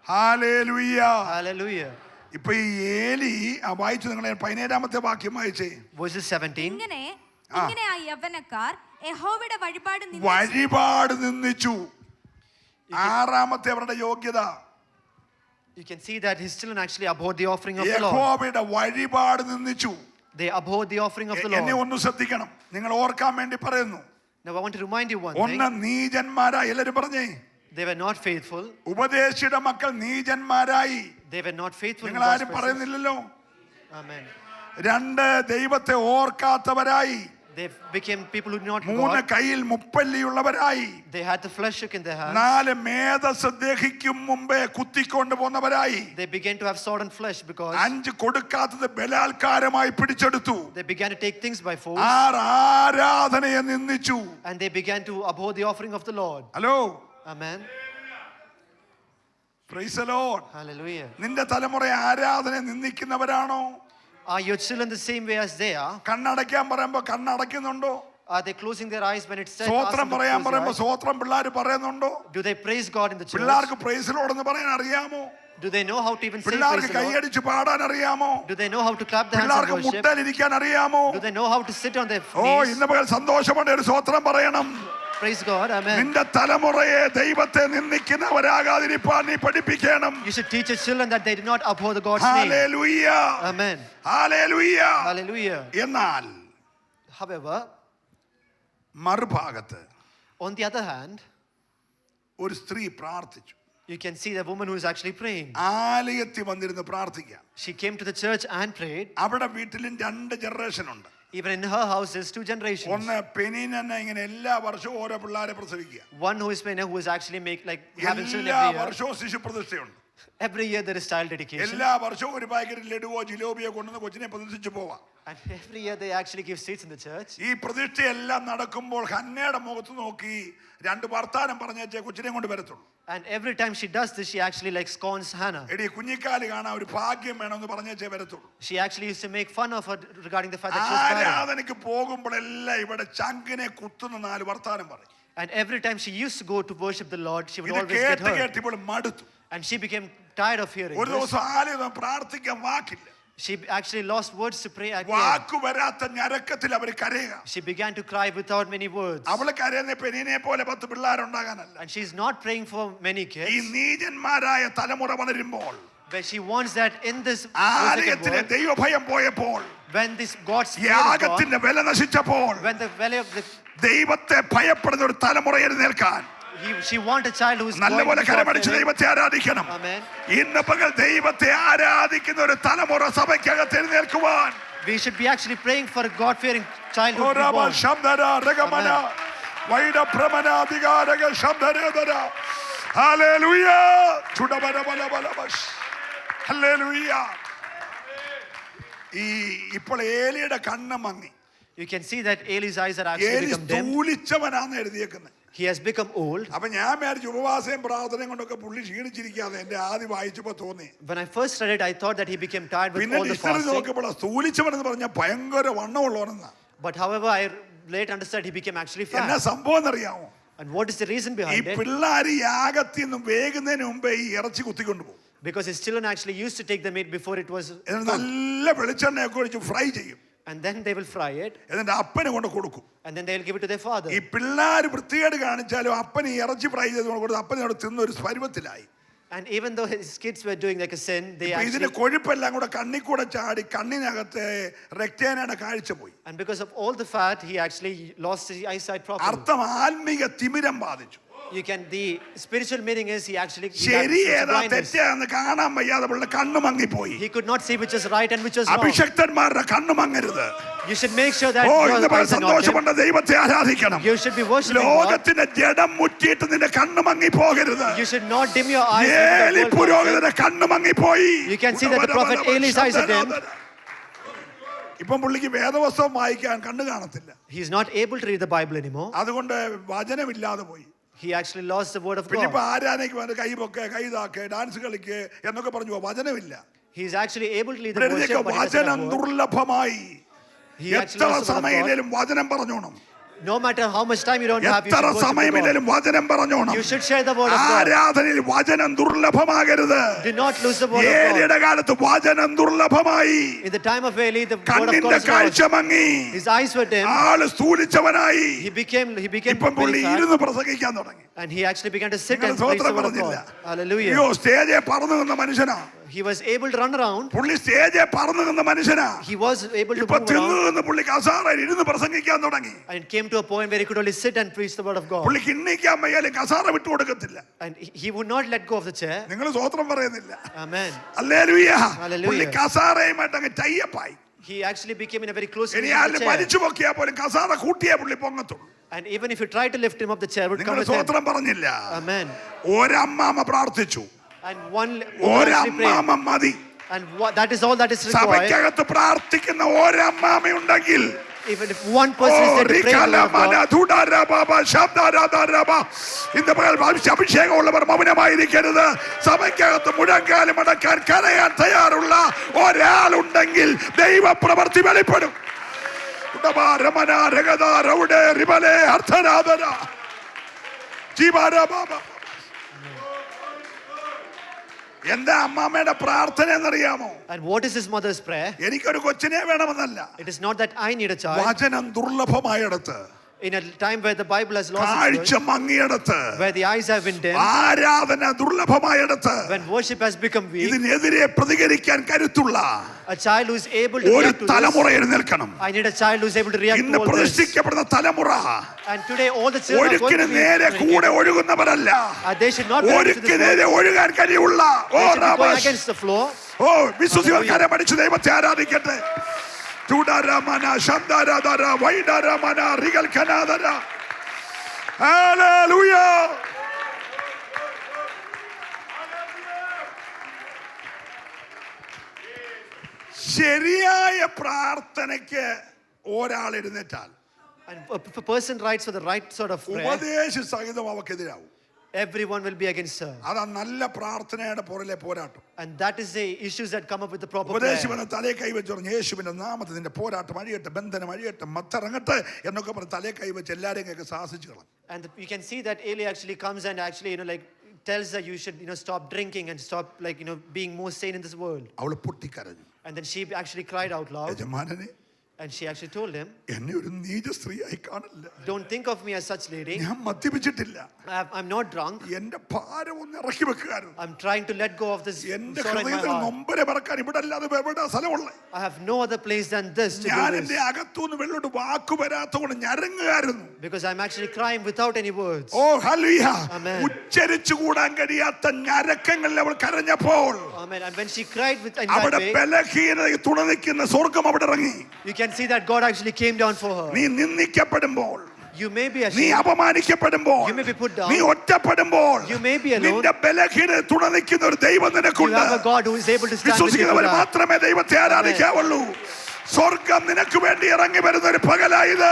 Hallelujah. Hallelujah. ഇപ്പൊ ഈ ഏലി വായിച്ചു, നിങ്ങളെ 17 വാക്യം വായിച്ചേ. Verses 17. ഇങ്ങനെ ആ യവനക്കാർ യഹോവയുടെ വഴിപാട് നിന്ദിച്ചു. ആറാമത്തെ അവരുടെ യോഗ്യത, You can see that his children actually abhorred the offering of the Lord. യഹോവയുടെ വഴിപാട് നിന്ദിച്ചു. They abhorred the offering of the എന്നെ Lord. ഒന്ന് ശ്രദ്ധിക്കണം, നിങ്ങൾ ഓർക്കാൻ വേണ്ടി പറയുന്നു. Now I want to remind you one ഒന്ന് thing. നീചന്മാരായി, എല്ലാവരും പറഞ്ഞേ. They were not faithful. ഉപദേശിയുടെ മക്കൾ നീചന്മാരായി. They were not faithful in നിങ്ങൾ God's ആരും presence. പറയുന്നില്ലല്ലോ. Amen. 2 ദൈവത്തെ ഓർക്കാത്തവരായി. They became people who did not 3 God. കയ്യിൽ മുപ്പല്ലിയുള്ളവരായി. They had the flesh hook in their hands. 4 medas ദഹിക്കും മുമ്പേ കുത്തിക്കൊണ്ട് പോന്നവരായി. They began to have sword and flesh because 5 കൊടുക്കാത്തത് ബലാത്കാരമായി പിടിച്ചെടുത്തു. they began to take things by force. 6 ആരാധനയെ നിന്ദിച്ചു. And they began to abhor the offering of the Lord. Hello, Amen. Price the lord. Hallelujah. നിന്റെ തലമുറ ആരാധനയെ നിന്ദിക്കുന്നവരാണോ? Are your children the same way as they are? കണ്ണടയ്ക്കാൻ പറയുമ്പോ കണ്ണടയ്ക്കുന്നുണ്ടോ? Are they closing their eyes when it says ask സ്വോത്രം them to പറയാൻ close their പറയുമ്പോ eyes? സ്വോത്രം പിള്ളേർ പറയുന്നുണ്ടോ? Do they praise God in the church? പിള്ളേർക്ക് പ്രൈസ് ലോർഡ് എന്ന് പറയാൻ അറിയാമോ? Do they know how to even say praise പിള്ളേർക്ക് the Lord? കൈയടിച്ച് പാടാൻ അറിയാമോ? Do they know how to clap their hands പിള്ളേർക്ക് and worship? മുട്ടലിരിക്കാൻ അറിയാമോ? Do they know how to sit on their oh, knees? ഇന്ന് പകൽ സന്തോഷമുണ്ട്, ഒരു സ്വോത്രം പറയണം. Praise God. Amen. നിന്റെ തലമുറയെ ദൈവത്തെ നിന്ദിക്കുന്നവരാകാതിരിപ്പാൻ നീ പഠിപ്പിക്കണം. You should teach your children that they do not abhor the God's name. Hallelujah. Amen. Hallelujah. Hallelujah. എന്നാൽ However, മറുഭാഗത്ത് on the other hand, ഒരു സ്ത്രീ പ്രാർത്ഥിച്ചു. you can see the woman who is actually praying. ആലയത്തിൽ വന്നിരുന്ന് പ്രാർത്ഥിക്കാം. She came to the church and prayed. അവിടെ വീട്ടിലും 2 ജനറേഷൻ ഉണ്ട്. Even in her house, there's 2 generations. ഒന്ന് പെനീനന്നെ ഇങ്ങനെ എല്ലാ വർഷവും ഓരോ പിള്ളേരെ പ്രസവിക്കുക. One who is Penina, who is actually having children എല്ലാ every year. വർഷവും ശിശുപ്രതിഷ്ഠയുണ്ട്. Every year there is child dedication. എല്ലാ വർഷവും ഒരു പാക്കറ്റ് ലഡുവോ ജിലോബിയോ കൊണ്ടുവന്ന് കൊച്ചിനെ പ്രതിഷ്ഠിച്ചു പോവാം. And every year they actually give seats in the church. ഈ പ്രതിഷ്ഠയെല്ലാം നടക്കുമ്പോൾ ഹന്നയുടെ മുഖത്ത് നോക്കി 2 വർത്താനം പറഞ്ഞേച്ചേ കൊച്ചിനെ കൊണ്ട് വരത്തുള്ളൂ. And every time she does this, she actually scorns Hannah. എടി കുഞ്ഞിക്കാല് കാണാൻ ഒരു ഭാഗ്യം വേണമെന്ന് പറഞ്ഞേച്ചേ വരത്തുള്ളൂ. She actually used to make fun of her regarding the fact that she was barren. ആരാധനയ്ക്ക് പോകുമ്പോഴെല്ലാം ഇവിടെ ചങ്കിനെ കുത്തുന്ന 4 വർത്താനം പറയും. And every time she used to go to worship the Lord, she would ഇത് always get hurt. കേട്ട് ഇപ്പോൾ മടുത്തു. And she became tired of hearing ഒരു this. ദിവസം ആലയം പ്രാർത്ഥിക്കാൻ വാക്കില്ല. She actually lost words to pray again. വാക്കു വരാത്ത ഞരക്കത്തിൽ അവർ കരയുക. She began to cry without many words. അവള് കരയുന്ന പെനീനെ പോലെ 10 പിള്ളേരുണ്ടാകാനല്ല. And she's not praying for many ഈ kids. നീചന്മാരായ തലമുറ വളരുമ്പോൾ Where she wants that in this second ആലയത്തിലെ world, ദൈവഭയം പോയപ്പോൾ, when this God's fear is gone, യാഗത്തിന്റെ വില നശിച്ചപ്പോൾ, when the value of the ദൈവത്തെ ഭയപ്പെടുന്ന ഒരു തലമുറ എഴുന്നേൽക്കാൻ she want a child who is നല്ലപോലെ going കരമടിച്ച് to God. ദൈവത്തെ ആരാധിക്കണം. Amen. ഇന്ന് പകൽ ദൈവത്തെ ആരാധിക്കുന്ന ഒരു തലമുറ സഭയ്ക്കകത്ത് എഴുന്നേൽക്കുവാൻ We should be actually praying for a God-fearing child who be born. ഇപ്പോൾ ഏലിയുടെ കണ്ണ് മങ്ങി. You can see that Eli's eyes are actually ഏലി become dim. സ്ഥൂലിച്ചവനാന്ന് എഴുതിയേക്കുന്നത്. He has become old. അപ്പൊ ഞാൻ വിചാരിച്ചു ഉപവാസവും പ്രാർത്ഥനയും കൊണ്ടൊക്കെ പുള്ളി ക്ഷീണിച്ചിരിക്കാതെ എന്റെ ആദ്യം വായിച്ചപ്പോ തോന്നി. When I first read it, I thought that he became tired with പിന്നെ all the ഡിക്ഷണറി fasting. നോക്കിയപ്പോൾ സ്ഥൂലിച്ചവനെന്ന് പറഞ്ഞാൽ ഭയങ്കര വണ്ണമുള്ളവനെന്നാ. But however, I later understood he became actually എന്നാ fat. സംഭവം എന്നറിയാമോ? And what is the reason ഈ behind it? പിള്ളേര് യാഗത്തിൽ നിന്നും വേകുന്നതിന് മുമ്പേ ഈ ഇറച്ചി കുത്തിക്കൊണ്ട് പോകും. Because his children actually used to take the meat before it was എന്നിട്ട് cooked. നല്ല വെളിച്ചെണ്ണയൊക്കെ ഒഴിച്ച് ഫ്രൈ ചെയ്യും. And then they will fry it. എന്നിട്ട് അപ്പന് കൊണ്ട് കൊടുക്കും. And then they will give it to their father. ഈ പിള്ളേര് വൃത്തികേട് കാണിച്ചാലും അപ്പന് ഈ ഇറച്ചി ഫ്രൈ ചെയ്ത് കൊടുത്ത് അപ്പനോട് തിന്ന ഒരു പരുവത്തിലായി. And even though his kids were doing like a sin, they ഇതിന് actually, കൊഴുപ്പെല്ലാം കൂടെ കണ്ണി കൂടെ ചാടി കണ്ണിനകത്ത് റെക്ടാനയുടെ കാഴ്ച പോയി. and because of all the fat, he actually lost his eyesight properly. അർത്ഥം ആത്മീക തിമിരം ബാധിച്ചു. You can, the spiritual meaning is he actually he had ശരി such ഏതാ blindness. തെറ്റാന്ന് കാണാൻ വയ്യാതെ പുള്ള കണ്ണു മങ്ങിപ്പോയി. He could not see which is right and which is wrong. അഭിഷക്തന്മാരുടെ കണ്ണു മങ്ങരുത്. You should make sure that oh your ഇന്ന് eyes are not dim. സന്തോഷമുണ്ട് ദൈവത്തെ ആരാധിക്കണം. You should be worshiping God. ലോകത്തിന്റെ ജഡം മുറ്റിയിട്ട് നിന്റെ കണ്ണു മങ്ങി പോകരുത്. You should not dim your eyes. ഏലി പുരോഹിതന്റെ കണ്ണു മങ്ങിപ്പോയി. You can see that the prophet Eli's eyes are dim. ഇപ്പം പുള്ളിക്ക് വേദവസ്തവം വായിക്കാൻ കണ്ണു കാണത്തില്ല. He is not able to read the Bible anymore. അതുകൊണ്ട് വചനമില്ലാതെ പോയി. He actually lost the word of പിന്നെ ഇപ്പൊ God. ആരാധനയ്ക്ക് വന്ന് കൈ പൊക്കെ കൈ താക്കെ ഡാൻസ് കളിക്ക് എന്നൊക്കെ പറഞ്ഞു വചനമില്ല. He is actually able to lead the ഇവരുടെയൊക്കെ worship, but he doesn't വചനം have word. ദുർലഭമായി. He actually എത്ര lost the word of God. സമയത്തിലും വചനം പറഞ്ഞോണം. No matter how much time you don't have, you എത്ര should worship God. സമയമില്ലേലും വചനം പറഞ്ഞോണം. You should share the word of God. ആരാധനയിൽ വചനം ദുർലഭമാകരുത്. Do not lose the word of God. ഏലിയുടെ കാലത്ത് വചനം ദുർലഭമായി. In the time of Eli, the word of കണ്ണിന്റെ God is കാഴ്ച lost. മങ്ങി. His eyes were dim. ആള് സ്ഥൂലിച്ചവനായി. He became ഇപ്പം പുള്ളി very fat, ഇരുന്ന് പ്രസംഗിക്കാൻ തുടങ്ങി. and he actually began to sit നിങ്ങൾ and preach the സ്വോത്രം word of പറഞ്ഞില്ല. God. Hallelujah. അയ്യോ സ്റ്റേജെ പറന്നു നിന്ന മനുഷ്യനാ. He was able to run around. പുള്ളി സ്റ്റേജെ പറന്നു നിന്ന മനുഷ്യനാ. He was able to ഇപ്പൊ move തിന്നു around. നിന്ന് പുള്ളി കസാറയിൽ ഇരുന്ന് പ്രസംഗിക്കാൻ തുടങ്ങി. And it came to a point where he could only sit and preach the word of God. പുള്ളി കിണ്ണിക്കാൻ വയ്യാലും കസാറ വിട്ടു കൊടുക്കത്തില്ല. And he would not let go of the chair. നിങ്ങൾ സ്വോത്രം പറയുന്നില്ല. Amen. ഹല്ലേലൂയ. Hallelujah. പുള്ളി കസാറയുമായിട്ട് അങ്ങ് ടൈപ്പായി. He actually became in a very close ഇനി relation ആരും with the chair. വലിച്ചു പൊക്കിയാ പോലും കസാറ കൂട്ടിയേ പുള്ളി പൊങ്ങത്തുള്ളൂ. And even if you try to lift him up, the chair would come നിങ്ങൾ with him. സ്വോത്രം പറഞ്ഞില്ല. Amen. ഒരമ്മാമ പ്രാർത്ഥിച്ചു. And one woman actually prayed. ഒരമ്മാമ മതി. And that is all that is required. സഭയ്ക്കകത്ത് പ്രാർത്ഥിക്കുന്ന ഒരമ്മാമ ഉണ്ടെങ്കിൽ Even if one person is there to pray the word of God, ഇന്ന് അഭിഷേകമുള്ളവർ മൗനമായിരിക്കരുത്. സഭയ്ക്കകത്ത് മുഴങ്കാലം അടക്കാൻ കരയാൻ തയ്യാറുള്ള ഒരാളുണ്ടെങ്കിൽ ദൈവപ്രവൃത്തി വെളിപ്പെടും. എന്താ അമ്മാമ്മയുടെ പ്രാർത്ഥന എന്നറിയാമോ? and what is his mother's prayer? എനിക്കൊരു കൊച്ചിനെ വേണമെന്നല്ല. It is not that I need a child. വചനം ദുർലഭമായിടത്ത്, In a time where the Bible has lost its കാഴ്ച word, മങ്ങിയിടത്ത്, where the eyes have been dim, ആരാധന ദുർലഭമായിടത്ത്, when worship has become weak, ഇതിനെതിരെ പ്രതികരിക്കാൻ കരുത്തുള്ള a child who is able to ഒരു react to തലമുറ this. എഴുന്നേൽക്കണം. I need a child who is able to react ഇന്ന് to all this. പ്രതിഷ്ഠിക്കപ്പെടുന്ന തലമുറ And today all the children are going ഒഴുക്കിന് to be നേരെ കൂടെ ഒഴുകുന്നവരല്ല. they should not be to ഒഴുക്ക് this നേരെ world. ഒഴുകാൻ കഴിയുള്ള They should be going against the flow. ഓ വിശ്വസികൾക്കാരെ പഠിച്ച് ദൈവത്തെ ആരാധിക്കട്ടെ. ചൂടാരാമന ശബ്ദാരാധര വൈഡാരാമന റിഗൽ ഖനാദര. Hallelujah. ശരിയായ പ്രാർത്ഥനയ്ക്ക് ഒരാൾ എഴുന്നേറ്റാൽ And if a person writes for the right sort of prayer, ഉപദേശ സഹിതം അവക്കെതിരാവും. everyone will be against her. അതാ നല്ല പ്രാർത്ഥനയുടെ പുറകിലെ പോരാട്ടം. And that is the issues that come up with the proper ഉപദേശം prayer. എന്ന തലേ കൈവച്ച് പറഞ്ഞു യേശുവിന്റെ നാമത്തിൽ നിന്റെ പോരാട്ടം അഴിയട്ടെ, ബന്ധനം അഴിയട്ടെ, മത്തിറങ്ങട്ടെ എന്നൊക്കെ പറഞ്ഞ് തലേ കൈവച്ച് എല്ലാരെയും ഒക്കെ സാഹസിച്ചു കളഞ്ഞു. And you can see that Eli actually comes and actually, like tells that you should, stop drinking and stop, being more sane in this world. അവള് പൊട്ടിക്കരഞ്ഞു. And then she actually cried out loud. യജമാനനെ And she actually told him, എന്നെ ഒരു നീച സ്ത്രീയായി കാണില്ല, don't think of me as such lady. ഞാൻ മദ്യപിച്ചിട്ടില്ല, I'm not drunk. എന്റെ ഭാരം ഒന്ന് ഇറക്കി വെക്കാറുണ്ട്, I'm trying to let go of this എന്റെ sorrow in my ഹൃദയത്തിൽ heart. നൊമ്പര പറക്കാൻ ഇവിടെ അല്ലാതെ എവിടെ സ്ഥലമുള്ള, I have no other place than this to ഞാൻ do എന്റെ this. അകത്തുനിന്ന് വെള്ളോട്ട് വാക്കു വരാത്തോണ്ട് ഞരങ്ങുകാരുന്നു. Because I'm actually crying without any words. Oh hallelujah. Amen. ഉച്ചരിച്ചു കൂടാൻ കഴിയാത്ത ഞരക്കങ്ങളിൽ അവൾ കരഞ്ഞപ്പോൾ Amen. And when she cried in അവിടെ that way, ബലഹീനതയ്ക്ക് തുണ നിൽക്കുന്ന സ്വർഗം അവിടെ ഇറങ്ങി. you can see that God actually came down for her. നീ നിന്ദിക്കപ്പെടുമ്പോൾ, You may be നീ ashamed. അപമാനിക്കപ്പെടുമ്പോൾ, You may be put down. നീ ഒറ്റപ്പെടുമ്പോൾ, You may be alone. നിന്റെ ബലഹീനത തുണ നിൽക്കുന്ന ഒരു ദൈവം You നിനക്കുണ്ട്. have a God who is able to stand with you. വിശ്വസിക്കുന്നവർ for that. മാത്രമേ ദൈവത്തെ ആരാധിക്കാവുള്ളൂ. സ്വർഗം നിനക്ക് വേണ്ടി ഇറങ്ങി വരുന്ന ഒരു പകലായത്.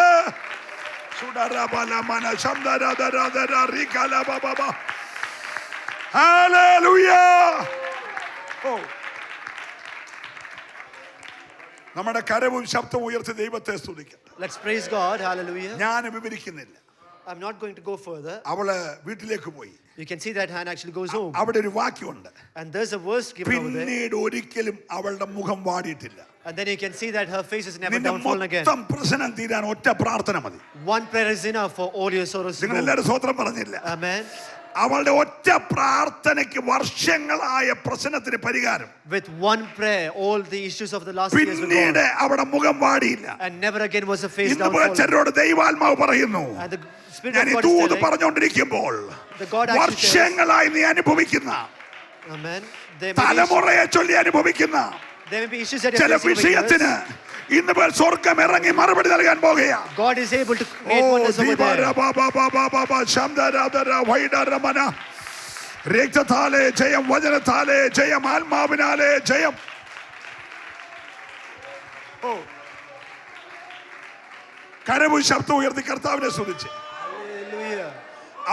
നമ്മുടെ കരവും ശബ്ദവും ഉയർത്തി ദൈവത്തെ സ്തുതിക്കാം. Let's praise God. Hallelujah. ഞാൻ വിവരിക്കുന്നില്ല. I'm not going to go further. അവള് വീട്ടിലേക്ക് പോയി. You can see that Hannah actually goes home. അവിടെ ഒരു വാക്യമുണ്ട്, And there's a verse given over there. പിന്നീട് ഒരിക്കലും അവളുടെ മുഖം വാടിയിട്ടില്ല. And then you can see that her face is never നിന്റെ downfallen again. മൊത്തം പ്രശ്നം തീരാൻ ഒറ്റ പ്രാർത്ഥന മതി. One prayer is enough for all your sorrows to നിങ്ങൾ go. എല്ലാവരും സ്വോത്രം പറഞ്ഞില്ല. Amen. അവളുടെ ഒറ്റ പ്രാർത്ഥനയ്ക്ക് വർഷങ്ങളായ പ്രശ്നത്തിന് പരിഹാരം. With one prayer, all the issues of the last years were പിന്നീട് gone. അവിടെ മുഖം വാടിയില്ല. And never again was her face ഇന്ന് പോലെ downfallen. ചിലരോട് ദൈവാത്മാവ് പറയുന്നു, And the Spirit ഞാൻ of ഈ God is ദൂത് telling, പറഞ്ഞുകൊണ്ടിരിക്കുമ്പോൾ the God actually tells, വർഷങ്ങളായി നീ അനുഭവിക്കുന്ന, Amen. There may be issues- തലമുറയെ ചൊല്ലി അനുഭവിക്കുന്ന there may be issues that ചില you're facing over വിഷയത്തിന് years. ഇന്ന് പോലെ സ്വർഗം ഇറങ്ങി മറുപടി നൽകാൻ പോകുകയാ. God is able to create wonders over there. രക്തത്താലേ ജയം, വചനത്താലേ ജയം, ആത്മാവിനാലേ ജയം. കരവും ശബ്ദം ഉയർത്തി കർത്താവിനെ സ്തുതിച്ച്. Hallelujah.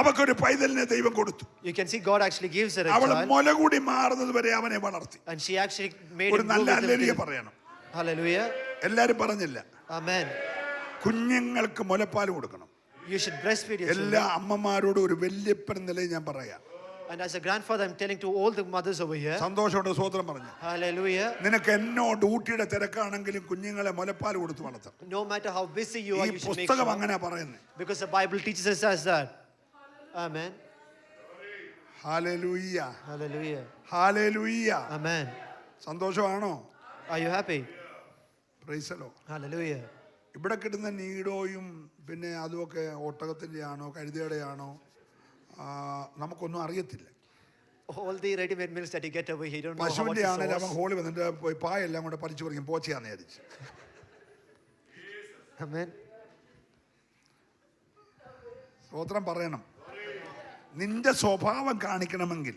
അവക്കൊരു പൈതലിനെ ദൈവം കൊടുത്തു. You can see God actually gives her a അവൾ child. മുല കൂടി മാറുന്നത് വരെ അവനെ വളർത്തി. And she actually made ഒരു him നല്ല grow with ഹല്ലേലൂയ him. പറയണം. Hallelujah. എല്ലാരും പറഞ്ഞില്ല. Amen. കുഞ്ഞുങ്ങൾക്ക് മുലപ്പാൽ കൊടുക്കണം. You should breastfeed your എല്ലാ children. അമ്മമാരോടും ഒരു വല്യപ്പൻ നിലയിൽ ഞാൻ പറയാം. And as a grandfather, I'm telling to all the mothers over here. സന്തോഷമുണ്ട്, സ്വോത്രം പറഞ്ഞു. Hallelujah. നിനക്ക് എന്നോ ഡ്യൂട്ടിയുടെ തിരക്കാണെങ്കിലും കുഞ്ഞുങ്ങളെ മുലപ്പാൽ കൊടുത്ത് വളർത്താം. No matter how busy you ഈ are, you should make പുസ്തകം sure. അങ്ങനെ പറയുന്നത്. Because the Bible teaches us as that. Amen. Hallelujah, Hallelujah. Hallelujah. Amen. സന്തോഷമാണോ? Are you happy? Price the lord. Hallelujah. ഇവിടെ കിട്ടുന്ന നീഡോയും പിന്നെ അതുമൊക്കെ ഒട്ടകത്തിൻ്റെ ആണോ കഴുതയുടെ ആണോ നമുക്കൊന്നും അറിയത്തില്ല. All the ready-made meals that you get over here, you don't know how much പശുവിൻ്റെ is ആണെങ്കിലും അവൻ sauce. ഹോളി വന്നിട്ട് പോയി പായെല്ലാം കൂടെ പറിച്ചു പറിക്കും, പോച്ചയാന്ന് വിചാരിച്ച്. Amen. സ്തോത്രം പറയണം. നിന്റെ സ്വഭാവം കാണിക്കണമെങ്കിൽ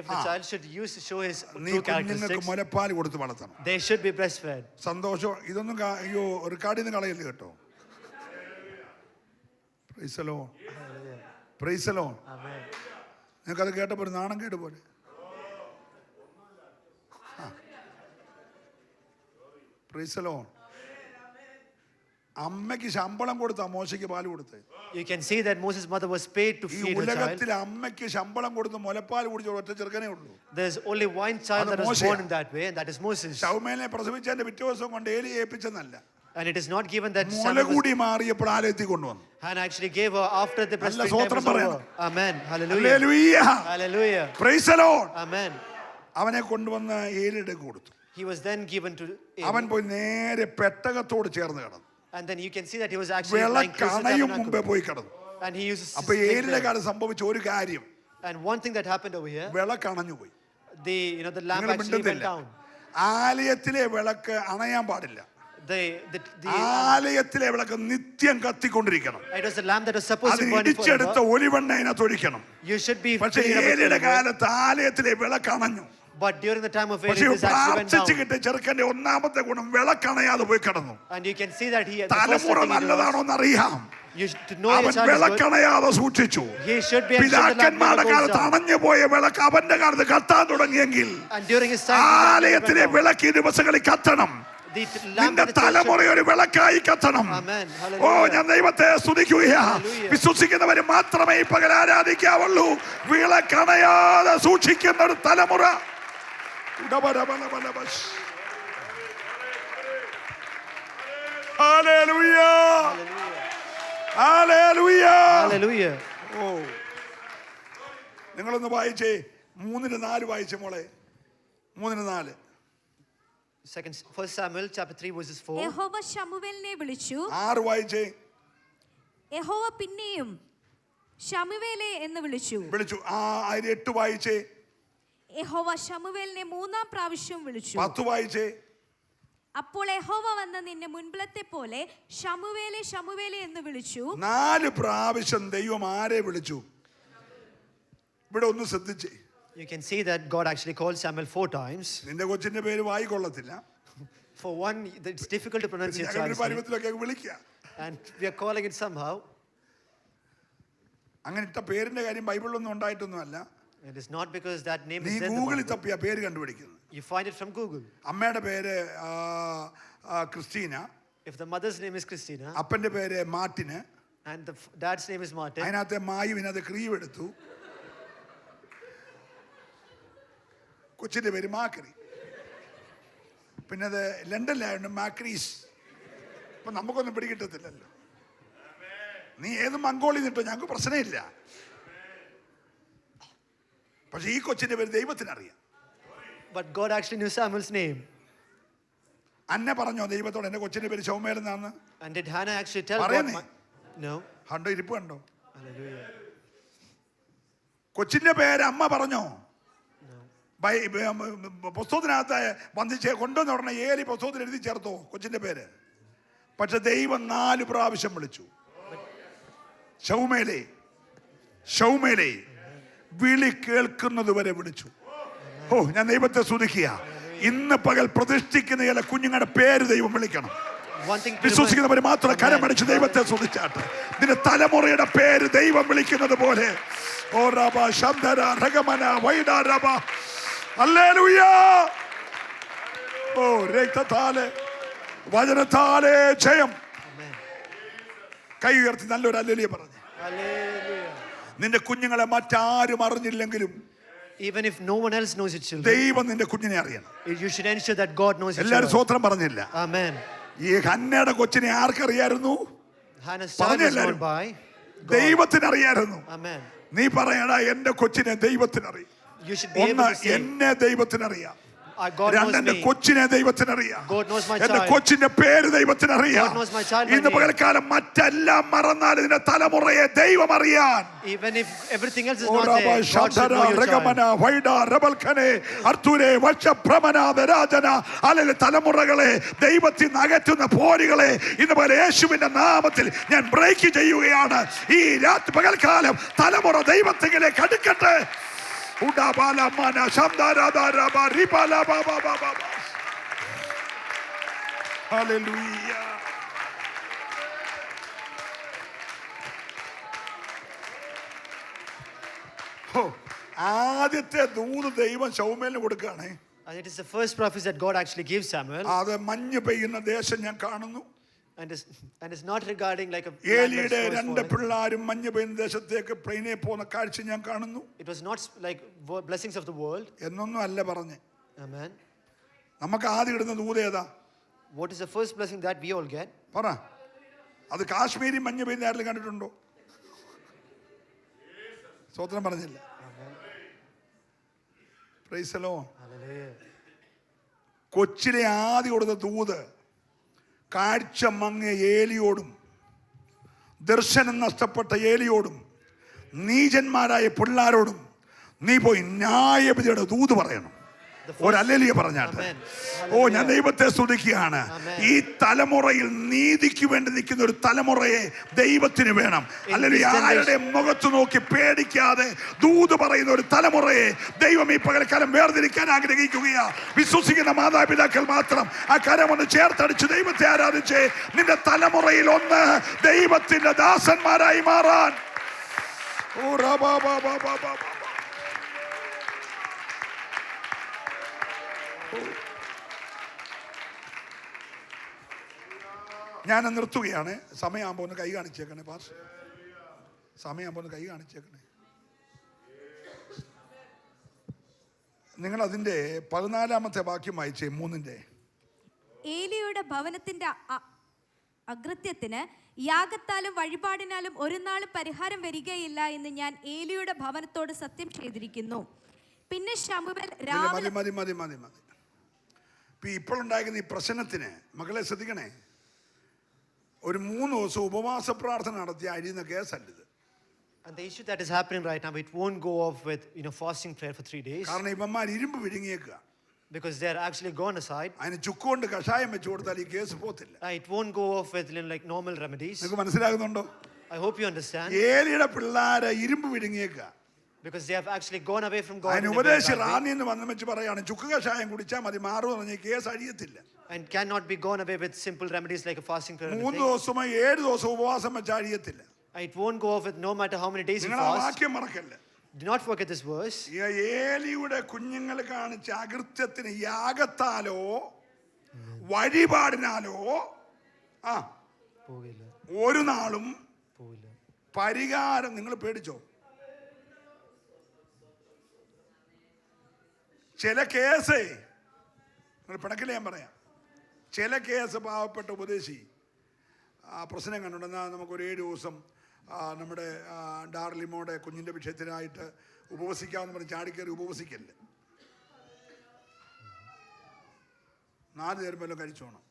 If the child should show his നീ true കുഞ്ഞുങ്ങൾക്ക് characteristics, മുലപ്പാൽ കൊടുത്ത് വളർത്തണം. they should be breastfed. സന്തോഷം. ഇതൊന്നും അയ്യോ റെക്കോർഡിൽ നിന്ന് കളയല്ലേ കേട്ടോ. Price the Lord. Price the Lord. Amen. നിങ്ങൾക്കത് കേട്ടപ്പോൾ ഒരു നാണം കേട് പോലെ. Price the Lord. അമ്മയ്ക്ക് ശമ്പളം കൊടുത്ത മോശയ്ക്ക് പാല് കൊടുത്തേ. You can see that Moses' mother was paid to ഈ feed her child. ഉലകത്തിൽ അമ്മയ്ക്ക് ശമ്പളം കൊടുത്ത് മുലപ്പാൽ കുടിച്ച ഒറ്റ ചെറുക്കനേ ഉള്ളൂ. There's only one child അത് that was മോശയാ. born in that way, and that is Moses. ശൗമേലിനെ പ്രസവിച്ചതിന്റെ പിറ്റേ ദിവസം കൊണ്ട് ഏലി ഏൽപ്പിച്ചെന്നല്ല, And it is not given that മുല Samuel was, കൂടി മാറിയപ്പോൾ ആലയത്തിൽ കൊണ്ടുവന്നു. Hannah actually gave her after the നല്ല breastfeeding time സ്തോത്രം was over. പറയണം. Amen. Hallelujah. Hallelujah. Hallelujah. Price the Lord. Amen. അവനെ കൊണ്ടുവന്ന് ഏലിയുടെ കൊടുത്തു. He was then given to അവൻ Eli. പോയി നേരെ പെട്ടകത്തോട് ചേർന്ന് കിടന്നു. And then you can see that he was actually വിള lying close to the കണയും മുമ്പേ tabernacle. പോയി കിടന്നു. And he used to അപ്പൊ sleep ഏലിയുടെ there. കാലം സംഭവിച്ച ഒരു കാര്യം, And one thing that happened over here, വിള കണഞ്ഞു പോയി. the lamp നിങ്ങൾ actually went മിണ്ടുന്നില്ല. down. ആലയത്തിലെ വിളക്ക് അണയാൻ പാടില്ല. The ആലയത്തിലെ വിളക്ക് നിത്യം കത്തിക്കൊണ്ടിരിക്കണം. it was a lamp that was supposed അത് to burn ഇടിച്ചെടുത്ത forever. ഒലിവെണ്ണ അതിനകത്ത് ഒഴിക്കണം. You should be പക്ഷെ filling up with ഏലിയുടെ olive oil. കാലത്ത് ആലയത്തിലെ വിളക്ക് അണഞ്ഞു. But during the time of Eli, പക്ഷെ this actually went പ്രാർത്ഥിച്ച് down. കിട്ടിയ ചെറുക്കന്റെ ഒന്നാമത്തെ ഗുണം വിളക്കണയാതെ പോയി കിടന്നു. And you can see that he, the first തലമുറ thing he നല്ലതാണോ എന്നറിയാം. to know your അവൻ child is good, വിളക്കണയാതെ സൂക്ഷിച്ചു. he should be ensured the lamp പിതാക്കന്മാരുടെ never goes കാലത്ത് down. അണഞ്ഞു പോയ വിളക്ക് അവന്റെ കാലത്ത് കത്താൻ തുടങ്ങിയെങ്കിൽ And during his time, the lamp ആലയത്തിലെ went down. വിളക്ക് ഈ ദിവസങ്ങളിൽ കത്തണം. The lamp നിന്റെ of the church തലമുറ should- ഒരു വിളക്കായി കത്തണം. Amen. ഓ, Hallelujah. ഞാൻ ദൈവത്തെ സ്തുതിക്കുകയാ. Hallelujah. വിശ്വസിക്കുന്നവര് മാത്രമേ ഈ പകൽ ആരാധിക്കാവുള്ളൂ. വിളക്കണയാതെ സൂക്ഷിക്കുന്ന ഒരു തലമുറ. ഹല്ലേലൂയ. ഹല്ലേലൂയ. Hallelujah. ഓ, നിങ്ങളൊന്ന് വായിച്ചേ. 3:4 വായിച്ചേ മോളെ. 3:4. First Samuel chapter 3 verses 4. യഹോവ ശമൂവേലിനെ വിളിച്ചു. 6 വായിച്ചേ. യഹോവ പിന്നെയും ശമൂവേലേ എന്ന് വിളിച്ചു. അതിന് 8 വായിച്ചേ. യഹോവ ശമൂവേലിനെ 3-ാം പ്രാവശ്യം വിളിച്ചു. 10 വായിച്ചേ. അപ്പോൾ യഹോവ വന്ന് നിന്നെ മുൻപിലത്തെ പോലെ ശമൂവേലേ ശമൂവേലേ എന്ന് വിളിച്ചു. 4 പ്രാവശ്യം ദൈവം ആരെ വിളിച്ചു? ഇവിടെ ഒന്ന് ശ്രദ്ധിച്ചേ. You can see that God actually called Samuel 4 times. നിന്റെ കൊച്ചിന്റെ പേര് വായിക്കൊള്ളത്തില്ല. For one, it's difficult to pronounce your ഞങ്ങൾ child's name, പരുവത്തിലൊക്കെ വിളിക്കുക. and we are calling it somehow. അങ്ങനെ ഇട്ട പേരിന്റെ കാര്യം ബൈബിളിലൊന്നും ഉണ്ടായിട്ടൊന്നുമല്ല. It is not because that name നീ is there in the ഗൂഗിളിൽ Bible. തപ്പിയ പേര് കണ്ടുപിടിക്കുന്നത്. You find it from Google. അമ്മയുടെ പേര് Christina, If the mother's name is Christina അപ്പന്റെ പേര് മാർട്ടിന്, and the dad's name is Martin, അതിനകത്തെ മായുവിനകത്ത് ക്രീവ് എടുത്തു, കൊച്ചിന്റെ പേര് മാക്രി, പിന്നെ അത് ലണ്ടനിലായിരുന്നു മാക്രീസ്. അപ്പൊ നമുക്കൊന്നും പിടികിട്ടത്തില്ലല്ലോ. നീ ഏത് മംഗോളിൽ നിട്ടോ ഞങ്ങൾക്ക് പ്രശ്നമില്ല. പക്ഷെ ഈ കൊച്ചിന്റെ പേര് ദൈവത്തിനറിയാം. but God actually knew Samuel's name. അന്നെ പറഞ്ഞോ ദൈവത്തോട് എന്റെ കൊച്ചിന്റെ പേര് ശൗമേലെന്നാന്ന്? And did Hannah actually tell God? പറയുന്നേ. No. കണ്ടോ, ഇരിപ്പ് കണ്ടോ? Hallelujah. കൊച്ചിന്റെ പേര് അമ്മ പറഞ്ഞോ? പുസ്തകത്തിനകത്ത് വന്നിച്ച് കൊണ്ടുവന്ന് ഉടനെ ഏലി പുസ്തകത്തിൽ എഴുതി ചേർത്തോ കൊച്ചിന്റെ പേര്? പക്ഷെ ദൈവം 4 പ്രാവശ്യം വിളിച്ചു. ശൗമേലേ ശൗമേലേ, വിളി കേൾക്കുന്നത് വരെ വിളിച്ചു. ഓ, ഞാൻ ദൈവത്തെ സ്തുതിക്കുക. ഇന്ന് പകൽ പ്രതിഷ്ഠിക്കുന്ന ചില കുഞ്ഞുങ്ങളുടെ പേര് ദൈവം വിളിക്കണം. One thing to വിശ്വസിക്കുന്നവർ മാത്രം കരമടിച്ച് ദൈവത്തെ സ്തുതിച്ചാട്ടെ. നിന്റെ തലമുറയുടെ പേര് ദൈവം വിളിക്കുന്നത് പോലെ. ഓ റബ ശബ്ദര രഗമന വൈഡ റബ. ഹല്ലേലൂയ. ഓ, രക്തത്താലെ വചനത്താലെ ജയം. കൈ ഉയർത്തി നല്ലൊരു ഹല്ലേലൂയ പറഞ്ഞു. Hallelujah. നിന്റെ കുഞ്ഞുങ്ങളെ മറ്റാരും അറിഞ്ഞില്ലെങ്കിലും Even if no one else knows your children, ദൈവം നിന്റെ കുഞ്ഞിനെ അറിയണം. you should ensure that God knows your എല്ലാരും children. സ്വോത്രം പറഞ്ഞില്ല. Amen. ഈ ഹന്നയുടെ കൊച്ചിനെ ആർക്കറിയായിരുന്നു? Hannah's child was known by God. ദൈവത്തിന് അറിയായിരുന്നു. Amen. നീ പറയടാ, എന്റെ കൊച്ചിനെ ദൈവത്തിനറിയാം. You should be able ഒന്ന്, to say, എന്നെ ദൈവത്തിനറിയാം. God knows എന്റെ me. കൊച്ചിനെ ദൈവത്തിനറിയാം. God knows my എന്റെ child. കൊച്ചിന്റെ പേര് ദൈവത്തിനറിയാം. God knows my child by ഇന്ന് name. പകൽക്കാലം മറ്റെല്ലാം മറന്നാൽ ഇതിന്റെ തലമുറയെ ദൈവം അറിയാൻ. Even if everything else is not there, God should know your child. തലമുറകളെ ദൈവത്തിൽ നിന്ന് അകറ്റുന്ന പോരുകളെ ഇന്ന് പോലെ യേശുവിന്റെ നാമത്തിൽ ഞാൻ ബ്രേക്ക് ചെയ്യുകയാണ്. ഈ രാത്രി പകൽക്കാലം തലമുറ ദൈവത്തിലേക്ക് അടുക്കട്ടെ. Hallelujah. ആദ്യത്തെ ദൂത് ദൈവം ശൗമേലിന് കൊടുക്കുകയാണ്. And it is the first prophecy that God actually gives Samuel. അത് മഞ്ഞ് പെയ്യുന്ന ദേശം ഞാൻ കാണുന്നു. And it's not regarding like a ഏലിയുടെ 2 പിള്ളാരും മഞ്ഞ് പെയ്യുന്ന ദേശത്തേക്ക് പ്ലെയിനിൽ പോകുന്ന കാഴ്ച ഞാൻ കാണുന്നു. It was not like blessings of the world. എന്നൊന്നും അല്ല പറഞ്ഞ്. Amen. നമുക്ക് ആദ്യം ഇടുന്ന ദൂത് ഏതാ? What is the first blessing that we all get? പറ. അത് കാശ്മീരി മഞ്ഞ് പെയ്യുന്ന ആരെങ്കിലും കണ്ടിട്ടുണ്ടോ? സ്വതന്ത്രം പറഞ്ഞില്ല. Price the lord. Hallelujah. കൊച്ചിലെ ആദ്യം കൊടുത്ത ദൂത് കാഴ്ച മങ്ങിയ ഏലിയോടും ദർശനം നഷ്ടപ്പെട്ട ഏലിയോടും നീചന്മാരായ പിള്ളാരോടും നീ പോയി ന്യായവിധിയുടെ ദൂത് പറയണം. ഒരു ഹല്ലേലൂയ പറഞ്ഞാട്ടെ. ഓ, ഞാൻ ദൈവത്തെ സ്തുതിക്കുകയാണ്. ഈ തലമുറയിൽ നീതിക്ക് വേണ്ടി നിൽക്കുന്ന ഒരു തലമുറയെ ദൈവത്തിന് വേണം. ഹല്ലേലൂയ. ആരുടെ മുഖത്ത് നോക്കി പേടിക്കാതെ ദൂത് പറയുന്ന ഒരു തലമുറയെ ദൈവം ഈ പകൽക്കാലം വേർതിരിക്കാൻ ആഗ്രഹിക്കുകയാ. വിശ്വസിക്കുന്ന മാതാപിതാക്കൾ മാത്രം ആ കരമൊന്ന് ചേർത്തടിച്ച് ദൈവത്തെ ആരാധിച്ച് നിന്റെ തലമുറയിൽ ഒന്ന് ദൈവത്തിന്റെ ദാസന്മാരായി മാറാൻ. ഓ റബാ ബാ ബാ ബാ ബാ. ഞാൻ നിർത്തുകയാണ്. സമയമാകുമ്പോൾ ഒന്ന് കൈ കാണിച്ചേക്കണേ പാസ്. സമയമാകുമ്പോൾ ഒന്ന് കൈ കാണിച്ചേക്കണേ. നിങ്ങൾ അതിന്റെ 14-ാമത്തെ വാക്യം വായിച്ചേ. 3-ന്റെ ഏലിയുടെ ഭവനത്തിന്റെ അകൃത്യത്തിന് യാഗത്താലും വഴിപാടിനാലും ഒരു നാളും പരിഹാരം വരികയില്ല എന്ന് ഞാൻ ഏലിയുടെ ഭവനത്തോട് സത്യം ചെയ്തിരിക്കുന്നു. പിന്നെ ശമൂവേൽ രാവിലെ മതി. ഇപ്പോഴുണ്ടായിരുന്ന ഈ പ്രശ്നത്തിന് മക്കളെ ശ്രദ്ധിക്കണേ, ഒരു 3 ദിവസം ഉപവാസ പ്രാർത്ഥന നടത്തി അഴിയുന്ന കേസല്ലിത്. And the issue that is happening right now, it won't go off with fasting prayer for 3 days. കാരണം ഇവന്മാർ ഇരുമ്പ് വിഴുങ്ങിയേക്കുക. Because they are actually gone aside. അതിന് ചുക്കുകൊണ്ട് കഷായം വെച്ച് കൊടുത്താൽ ഈ കേസ് പോത്തില്ല. It won't go off with like normal remedies. നിങ്ങൾക്ക് മനസ്സിലാകുന്നുണ്ടോ? I hope you understand. ഏലിയുടെ പിള്ളേരെ ഇരുമ്പ് വിഴുങ്ങിയേക്കുക. Because they have actually gone away from God. അതിന് ഉപദേശി റാന്നി എന്ന് വന്നു വെച്ച് പറയാണ് ചുക്ക് കഷായം കുടിച്ചാൽ മതി മാറും പറഞ്ഞ case അഴിയത്തില്ല. And cannot be gone away with simple remedies like a fasting prayer. 3 ദിവസമോ 7 ദിവസം ഉപവാസം വെച്ച് അഴിയത്തില്ല. It won't go off with no matter how many days you നിങ്ങൾ ആ fast. വാക്യം മറക്കല്ലേ. Do not forget this verse. ഏലിയുടെ കുഞ്ഞുങ്ങൾ കാണിച്ച അകൃത്യത്തിന് യാഗത്താലോ വഴിപാടിനാലോ ഒരു നാളും പരിഹാരം. നിങ്ങൾ പേടിച്ചോ? ചില കേസേ നിങ്ങൾ പിണക്കില്ല, ഞാൻ പറയാം. ചില കേസ് പാവപ്പെട്ട ഉപദേശി പ്രശ്നം കണ്ടുണ്ടെന്നാൽ നമുക്കൊരു 7 ദിവസം നമ്മുടെ ഡാർലിമോടെ കുഞ്ഞിൻ്റെ വിഷയത്തിനായിട്ട് ഉപവസിക്കാമെന്ന് പറഞ്ഞ് ചാടിക്കയറി ഉപവസിക്കല്ലേ. 4 നേരം വല്ലതും കഴിച്ചോണം.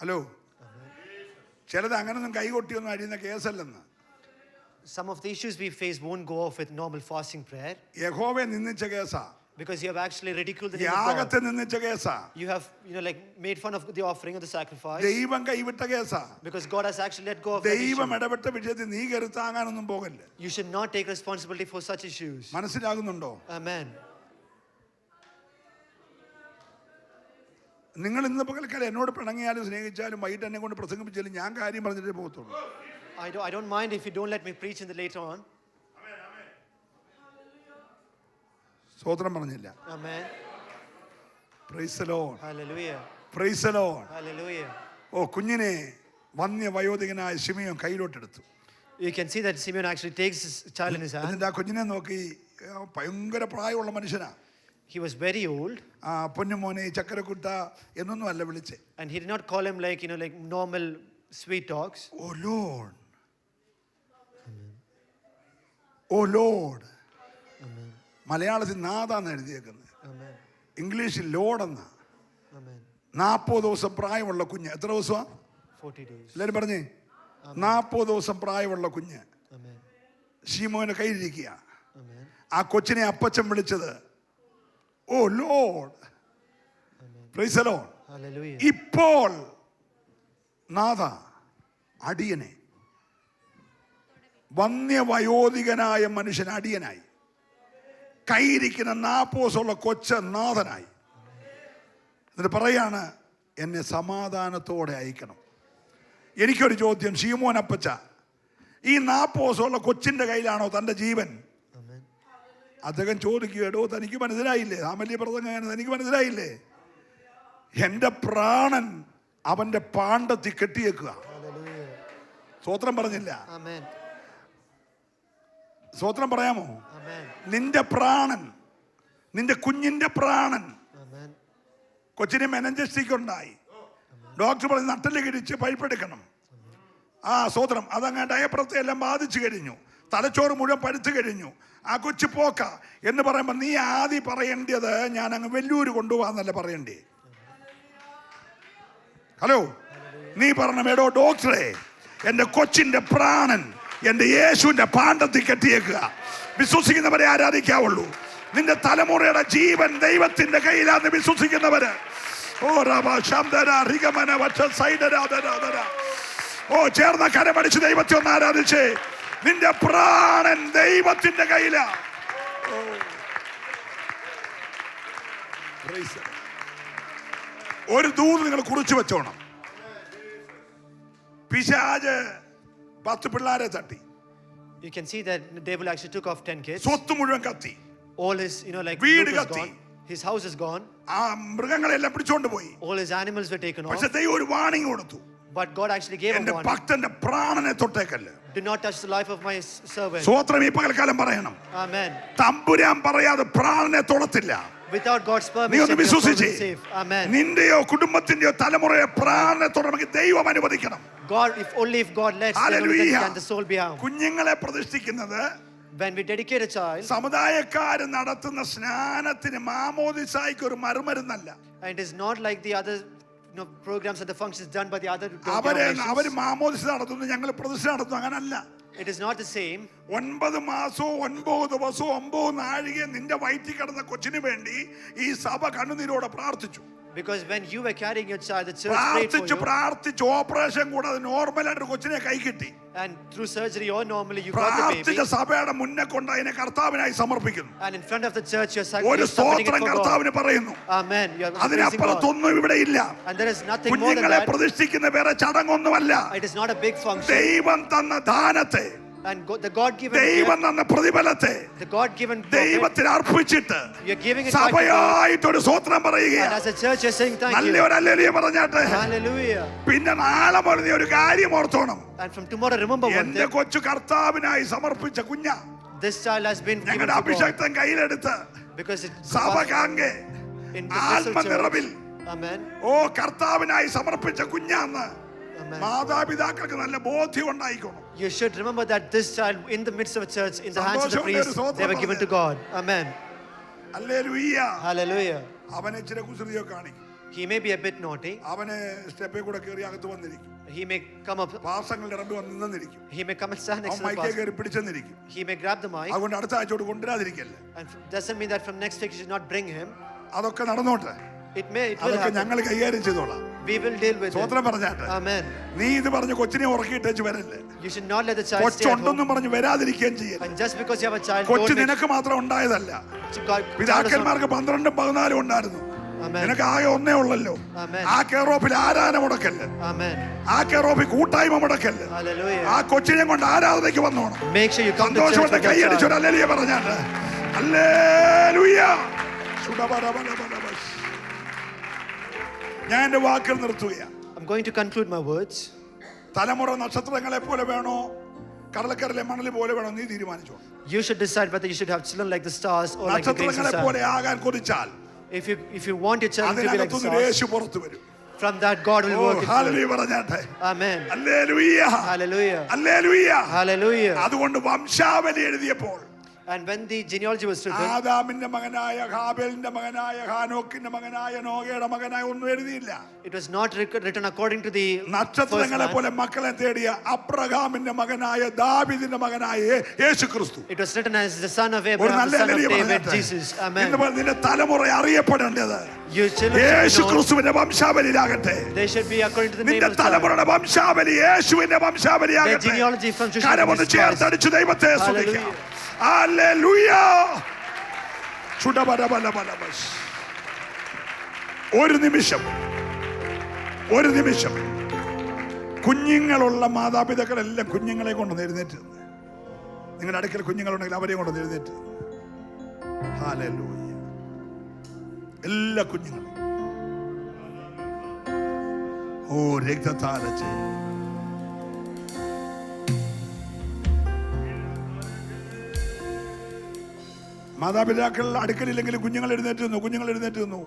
ഹലോ, ചിലത് അങ്ങനൊന്നും കൈകൊട്ടിയൊന്നും അഴിയുന്ന കേസല്ലെന്ന്. Some of the issues we face won't go off with normal fasting prayer. യഹോവയെ നിന്ദിച്ച കേസാ. Because you have actually ridiculed the name of യാഗത്തെ God. നിന്ദിച്ച കേസാ. You have like made fun of the offering of the sacrifice. ദൈവം കൈവിട്ട കേസാ. Because God has actually let go of that ദൈവം issue. ഇടപെട്ട വിഷയത്തിൽ നീ കരുത്താകാനൊന്നും പോകല്ലേ. You should not take responsibility for such issues. മനസ്സിലാകുന്നുണ്ടോ? Amen. നിങ്ങൾ ഇന്ന് പകൽക്കാലം എന്നോട് പിണങ്ങിയാലും സ്നേഹിച്ചാലും വൈകിട്ട് എന്നെ കൊണ്ട് പ്രസംഗിപ്പിച്ചാലും ഞാൻ കാര്യം പറഞ്ഞിട്ടേ പോകത്തുള്ളൂ. I don't mind if you don't let me preach in the later on. സ്തോത്രം പറഞ്ഞില്ല. Amen. Price the lord. Hallelujah. Price the lord. Hallelujah. കുഞ്ഞിനെ വന്യ വയോധികനായ Simeon കയ്യിലോട്ടെടുത്തു. You can see that Simeon actually takes his child in his hand. എന്നിട്ട് ആ കുഞ്ഞിനെ നോക്കി, ഭയങ്കര പ്രായമുള്ള മനുഷ്യനാ. He was very old. പൊന്നുമോനെ ചക്കരക്കുട്ട എന്നൊന്നും അല്ല വിളിച്ചേ. And he did not call him like like normal sweet talks. Oh Lord. Oh Lord. മലയാളത്തിൽ നാഥാന്ന് എഴുതിയേക്കുന്നത്, ഇംഗ്ലീഷിൽ ലോഡെന്നാ. 40 ദിവസം പ്രായമുള്ള കുഞ്ഞ്. എത്ര ദിവസമാണ്? 40 days. എല്ലാവരും പറഞ്ഞേ, 40 ദിവസം പ്രായമുള്ള കുഞ്ഞ് ശിമോന്റെ കയ്യിലിരിക്കുക. ആ കൊച്ചിനെ അപ്പച്ചൻ വിളിച്ചത് oh lord. Praise the lord. Hallelujah. ഇപ്പോൾ നാഥ അടിയനെ, വന്യവയോധികനായ മനുഷ്യൻ അടിയനായി, കൈയിരിക്കുന്ന 40 ദിവസമുള്ള കൊച്ച് നാഥനായി. എന്നിട്ട് പറയാണ് എന്നെ സമാധാനത്തോടെ അയക്കണം. എനിക്കൊരു ചോദ്യം, ശീമോൻ അപ്പച്ച, ഈ 40 ദിവസമുള്ള കൊച്ചിൻ്റെ കയ്യിലാണോ തൻ്റെ ജീവൻ? അദ്ദേഹം ചോദിക്കുകയോ, തനിക്ക് മനസ്സിലായില്ലേ? സാമല്യ പ്രസംഗം തനിക്ക് മനസ്സിലായില്ലേ? എൻ്റെ പ്രാണൻ അവൻ്റെ പാണ്ടത്തിൽ കെട്ടിയേക്കുക. സ്തോത്രം പറഞ്ഞില്ല. സ്തോത്രം പറയാമോ? നിന്റെ പ്രാണൻ, നിന്റെ കുഞ്ഞിന്റെ പ്രാണൻ. കൊച്ചിന് മെനഞ്ചസ്റ്റിക് ഉണ്ടായി. ഡോക്ടർ പറഞ്ഞ് നട്ടല് കിഴിച്ച് പൈപ്പെടുക്കണം. സ്തോത്രം. അതങ്ങ് ഡയപ്രത്തെ എല്ലാം ബാധിച്ചു കഴിഞ്ഞു. തലച്ചോറ് മുഴുവൻ പഴുത്തു കഴിഞ്ഞു. ആ കൊച്ചു പോക്ക എന്ന് പറയുമ്പോൾ നീ ആദ്യം പറയേണ്ടത് ഞാൻ അങ്ങ് വെല്ലൂര് കൊണ്ടുപോകാന്നല്ല പറയണ്ടേ. ഹലോ, നീ പറഞ്ഞ എടോ ഡോക്ടറെ, എൻ്റെ കൊച്ചിൻ്റെ പ്രാണൻ എൻ്റെ യേശുവിൻ്റെ പാണ്ടത്തിൽ കെട്ടിയേക്കുക. വിശ്വസിക്കുന്നവരെ ആരാധിക്കാവുള്ളൂ. നിന്റെ തലമുറയുടെ ജീവൻ ദൈവത്തിന്റെ കയ്യിലാന്ന് വിശ്വസിക്കുന്നവര് ചേർന്ന കരമടിച്ച് ദൈവത്തെ ഒന്ന് ആരാധിച്ചേ. നിന്റെ പ്രാണൻ ദൈവത്തിന്റെ കയ്യിലാ. ഒരു ദൂത് നിങ്ങൾ കുറിച്ചു വെച്ചോണം. പിശാച് 10 പിള്ളേരെ തട്ടി. You can see that the devil actually took off 10 kids. സ്വത്ത് മുഴുവൻ കത്തി. All his like വീട് loot is കത്തി. gone. His house is gone. ആ മൃഗങ്ങളെല്ലാം പിടിച്ചോണ്ട് പോയി. All his animals were taken off. പക്ഷേ ദൈവം ഒരു വാണിംഗ് കൊടുത്തു. But God actually gave a എൻ്റെ warning. ഭക്തന്റെ പ്രാണനെ തൊട്ടേക്കല്ല. Do not touch the life of my servant. സ്തോത്രം. ഈ പകൽക്കാലം പറയണം, Amen. തമ്പുരാൻ പറയാതെ പ്രാണനെ തൊടത്തില്ല. Without God's നീ permission, ഒന്ന് your soul will വിശ്വസിച്ചേ. be safe. Amen. നിന്റെയോ കുടുംബത്തിന്റെയോ തലമുറയെ പ്രാണത്തോടെ നമുക്ക് ദൈവം അനുവദിക്കണം. God, if God lets, then only then can the soul be out. കുഞ്ഞുങ്ങളെ പ്രതിഷ്ഠിക്കുന്നത് When we dedicate a child, സമുദായക്കാര് നടത്തുന്ന സ്നാനത്തിന് മാമോദിസായ്ക്ക് ഒരു മറുമരുന്നല്ല. and it is not like the other programs and the functions done by the other അവര് denominations. മാമോദിസ നടത്തുന്നു, ഞങ്ങൾ പ്രതിഷ്ഠ നടത്തുന്നു, അങ്ങനല്ല. It is not the same. 9 മാസവും 9 ദിവസവും 9 നാഴികയും നിന്റെ വയറ്റിൽ കിടന്ന കൊച്ചിന് വേണ്ടി ഈ സഭ കണ്ണുനീരോടെ പ്രാർത്ഥിച്ചു. Because when you were carrying your child, the church prayed for you. പ്രാർത്ഥിച്ച് ഓപ്പറേഷൻ കൂടാതെ നോർമലായിട്ട് കൊച്ചിനെ കൈ കിട്ടി. And through surgery or normally you got the baby. പ്രാർത്ഥിച്ച സഭയുടെ മുന്നേ കൊണ്ട് അതിനെ കർത്താവിനായി സമർപ്പിക്കുന്നു. And in front of the church you're ഒരു submitting it സ്തോത്രം for കർത്താവിന് God. പറയുന്നു. Amen. You're praising God. അതിനപ്പുറത്തൊന്നും ഇവിടെ ഇല്ല. And there is nothing more than കുഞ്ഞുങ്ങളെ that. പ്രതിഷ്ഠിക്കുന്ന വേറെ ചടങ്ങൊന്നുമല്ല. It is not a big function. ദൈവം തന്ന ദാനത്തെ, And the God-given ദൈവം gift, തന്ന പ്രതിഫലത്തെ the God-given profit, ദൈവത്തിന് അർപ്പിച്ചിട്ട് you're giving it back to God. സഭയായിട്ടൊരു സ്തോത്രം And പറയുകയാണ്. as a church you're saying thank you. നല്ലൊരു ഹല്ലേലൂയ പറഞ്ഞാട്ടെ. Hallelujah. പിന്നെ നാളെ മുതൽ നീ ഒരു കാര്യം ഓർത്തോണം. And from tomorrow remember one എന്റെ thing. കൊച്ചു കർത്താവിനായി സമർപ്പിച്ച കുഞ്ഞ This child has been given ഞങ്ങളുടെ to God. അഭിഷേക്തൻ കയ്യിലെടുത്ത് Because it സഭ കാങ്കെ in the vessel ആത്മനിറവിൽ church. Amen. കർത്താവിനായി സമർപ്പിച്ച കുഞ്ഞാന്ന് Amen. മാതാപിതാക്കൾക്ക് നല്ല ബോധ്യം ഉണ്ടായിക്കോണം. You should remember that this child in the midst of a church, in the hands of the priest, they were given to God. Amen. Hallelujah. Hallelujah. അവനെ ഇച്ചിരി കുസൃതിയോ കാണിക്കും. He may be a bit naughty. അവന് സ്റ്റെപ്പിൽ കൂടെ കയറി അകത്ത് വന്നിരിക്കും. He may come up. പാസങ്ങളുടെ ഇടമ്പ് വന്ന് നിന്നിരിക്കും. He may come and stand next അവൻ to the മൈക്കേ pastor. കയറി പിടിച്ചെന്നിരിക്കും. He may grab the mic. അതുകൊണ്ട് അടുത്ത ആഴ്ചയോട് കൊണ്ടുവരാതിരിക്കല്ലേ. And doesn't mean that from next week you should not bring him. അതൊക്കെ നടന്നോട്ടെ. It will അതൊക്കെ happen. ഞങ്ങൾ കൈകാര്യം ചെയ്തോളാം. We will deal with it. സ്വതന്ത്രം പറഞ്ഞാട്ടെ. Amen. നീ ഇത് പറഞ്ഞ് കൊച്ചിനെ ഉറക്കിയിട്ടേച്ച് വരല്ലേ. You should not let the child stay at home. കൊച്ചുണ്ടെന്നും പറഞ്ഞ് വരാതിരിക്കുകയും ചെയ്യല്ലേ. And just because you have a child, കൊച്ചു don't make നിനക്ക് മാത്രം ഉണ്ടായതല്ല. God. പിതാക്കന്മാർക്ക് 12 14 ഉണ്ടായിരുന്നു. Amen. നിനക്ക് ആകെ ഒന്നേ ഉള്ളല്ലോ. Amen. ആ കെറോപ്പിൽ ആരാധന മുടക്കല്ല്. Amen. ആ കെറോപ്പിൽ കൂട്ടായ്മ മുടക്കല്ല്. Hallelujah. ആ കൊച്ചിനെ കൊണ്ട് ആരാധനയ്ക്ക് വന്നോണം. Make sure you come to church സന്തോഷത്തോടെ with your കൈയടിച്ചു child. ഹല്ലേലൂയ പറഞ്ഞാട്ടെ. ഹല്ലേലൂയ. ഞാൻ എന്റെ വാക്കുകൾ നിർത്തുകയാണ്. I'm going to conclude my words. തലമുറ നക്ഷത്രങ്ങളെ പോലെ വേണോ കടലക്കരയിലെ മണൽ പോലെ വേണോ നീ തീരുമാനിച്ചോ. You should decide whether you should have children like the stars or like the grains of നക്ഷത്രങ്ങളെ പോലെ sand. ആകാൻ കൊതിച്ചാൽ If you want your child to be like the അതിനകത്തുനിന്ന് stars, യേശു പുറത്തു വരും. from that God will work it hallelujah through. പറഞ്ഞാട്ടെ. Amen. Hallelujah. Hallelujah. Hallelujah. Hallelujah. അതുകൊണ്ട് വംശാവലി എഴുതിയപ്പോൾ And when the genealogy was written, ആദാമിന്റെ മകനായ ഹാബേലിന്റെ മകനായ ഹാനോക്കിന്റെ മകനായ നോഗയുടെ മകനായ ഒന്നും എഴുതിയില്ല. it was not written according to the first നക്ഷത്രങ്ങളെ man. പോലെ മക്കളെ തേടിയ അബ്രഹാമിന്റെ മകനായ ദാവീദിന്റെ മകനായ യേശു ക്രിസ്തു. It was written as the son of ഒരു Abraham, നല്ല the son of hallelujah David, പറഞ്ഞാട്ടെ. Jesus. Amen. ഇന്ന് നിന്റെ തലമുറ അറിയപ്പെടേണ്ടത് Your children Yeshu should be known. ക്രിസ്തുവിന്റെ വംശാവലിയിലാകട്ടെ. They should be according to the name നിന്റെ of the child. തലമുറയുടെ വംശാവലി യേശുവിന്റെ Their വംശാവലിയാകട്ടെ. genealogy from Joshua കരമൊന്ന് is Christ. ചേർത്തടിച്ച് ദൈവത്തെ സ്തുതിക്കാം. ഹല്ലേലൂയ. ചുടബലബലബലബസ്. ഒരു നിമിഷം കുഞ്ഞുങ്ങളുള്ള മാതാപിതാക്കളെല്ലാം കുഞ്ഞുങ്ങളെ കൊണ്ട് എഴുന്നേറ്റ്. നിങ്ങളുടെ അടുക്കൽ കുഞ്ഞുങ്ങളുണ്ടെങ്കിൽ അവരെ കൊണ്ട് എഴുന്നേറ്റ്. ഹല്ലേലൂയ. എല്ലാ കുഞ്ഞുങ്ങളും രക്തത്താലച്ച് മാതാപിതാക്കൾ അടുക്കലില്ലെങ്കിലും കുഞ്ഞുങ്ങൾ എഴുന്നേറ്റ് നിന്നു.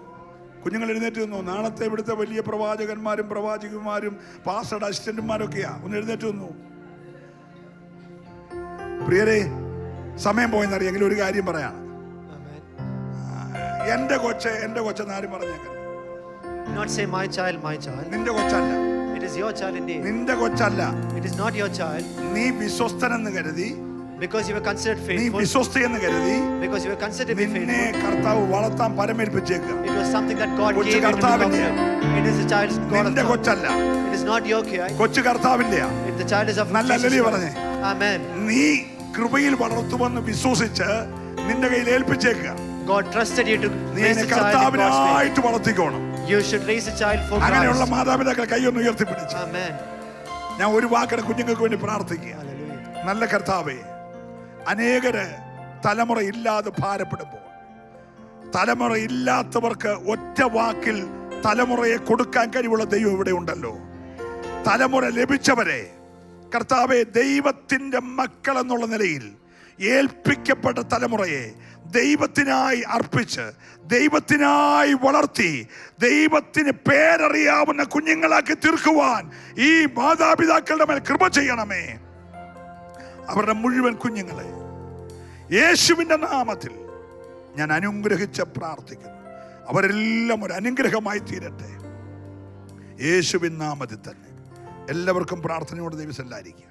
നാളത്തെ ഇവിടുത്തെ വലിയ പ്രവാചകന്മാരും പ്രവാചകന്മാരും പാസ്റ്റർ അസിസ്റ്റന്റുമാരൊക്കെയാ. ഒന്ന് എഴുന്നേറ്റ് നിന്നു. പ്രിയരെ, സമയം പോയെന്നറിയെങ്കിലും ഒരു കാര്യം പറയാം. എന്റെ കൊച്ചെന്നാരും പറഞ്ഞേക്കാം. Do not say my child. നിന്റെ കൊച്ചല്ല. It is your child indeed. നിന്റെ കൊച്ചല്ല. It is not your child. നീ വിശ്വസ്തനെന്ന് കരുതി, Because you were considered നീ faithful. വിശ്വസ്തയെന്ന് കരുതി Because you were considered to be നിന്നെ faithful. കർത്താവ് വളർത്താൻ പരമേൽപ്പിച്ചേക്കുക. It was something that God കൊച്ചു gave you to look കർത്താവിന്റെ. after. It is the child's God of നിന്റെ God. കൊച്ചല്ല, It is not your child. കൊച്ചു കർത്താവിന്റെയാ. The child is of നല്ല Jesus hallelujah Christ. പറഞ്ഞേ. Amen. നീ കൃപയിൽ വളർത്തുമെന്ന് വിശ്വസിച്ച് നിന്റെ കയ്യിൽ ഏൽപ്പിച്ചേക്കുക. God trusted you to നീ raise എന്നെ a child in God's way. കർത്താവിനായിട്ട് വളർത്തിക്കോണം. You should raise a child for അങ്ങനെയുള്ള Christ. മാതാപിതാക്കൾ കൈയൊന്ന് ഉയർത്തിപ്പിടിച്ചു. Amen. ഞാൻ ഒരു വാക്കിന് കുഞ്ഞുങ്ങൾക്ക് വേണ്ടി പ്രാർത്ഥിക്കുക. Hallelujah. നല്ല കർത്താവേ, അനേകര് തലമുറ ഇല്ലാതെ ഭാരപ്പെടുമ്പോൾ, തലമുറ ഇല്ലാത്തവർക്ക് ഒറ്റ വാക്കിൽ തലമുറയെ കൊടുക്കാൻ കഴിവുള്ള ദൈവം ഇവിടെ ഉണ്ടല്ലോ. തലമുറ ലഭിച്ചവരെ കർത്താവെ, ദൈവത്തിന്റെ മക്കൾ എന്നുള്ള നിലയിൽ ഏൽപ്പിക്കപ്പെട്ട തലമുറയെ ദൈവത്തിനായി അർപ്പിച്ച്, ദൈവത്തിനായി വളർത്തി, ദൈവത്തിന് പേരറിയാവുന്ന കുഞ്ഞുങ്ങളാക്കി തീർക്കുവാൻ ഈ മാതാപിതാക്കളുടെ മേൽ കൃപ ചെയ്യണമേ. അവരുടെ മുഴുവൻ കുഞ്ഞുങ്ങളെ യേശുവിൻ്റെ നാമത്തിൽ ഞാൻ അനുഗ്രഹിച്ച് പ്രാർത്ഥിക്കുന്നു. അവരെല്ലാം ഒരു അനുഗ്രഹമായി തീരട്ടെ യേശുവിൻ നാമത്തിൽ തന്നെ. എല്ലാവർക്കും പ്രാർത്ഥനയോട് ദൈവം സല്ലായിരിക്കുക.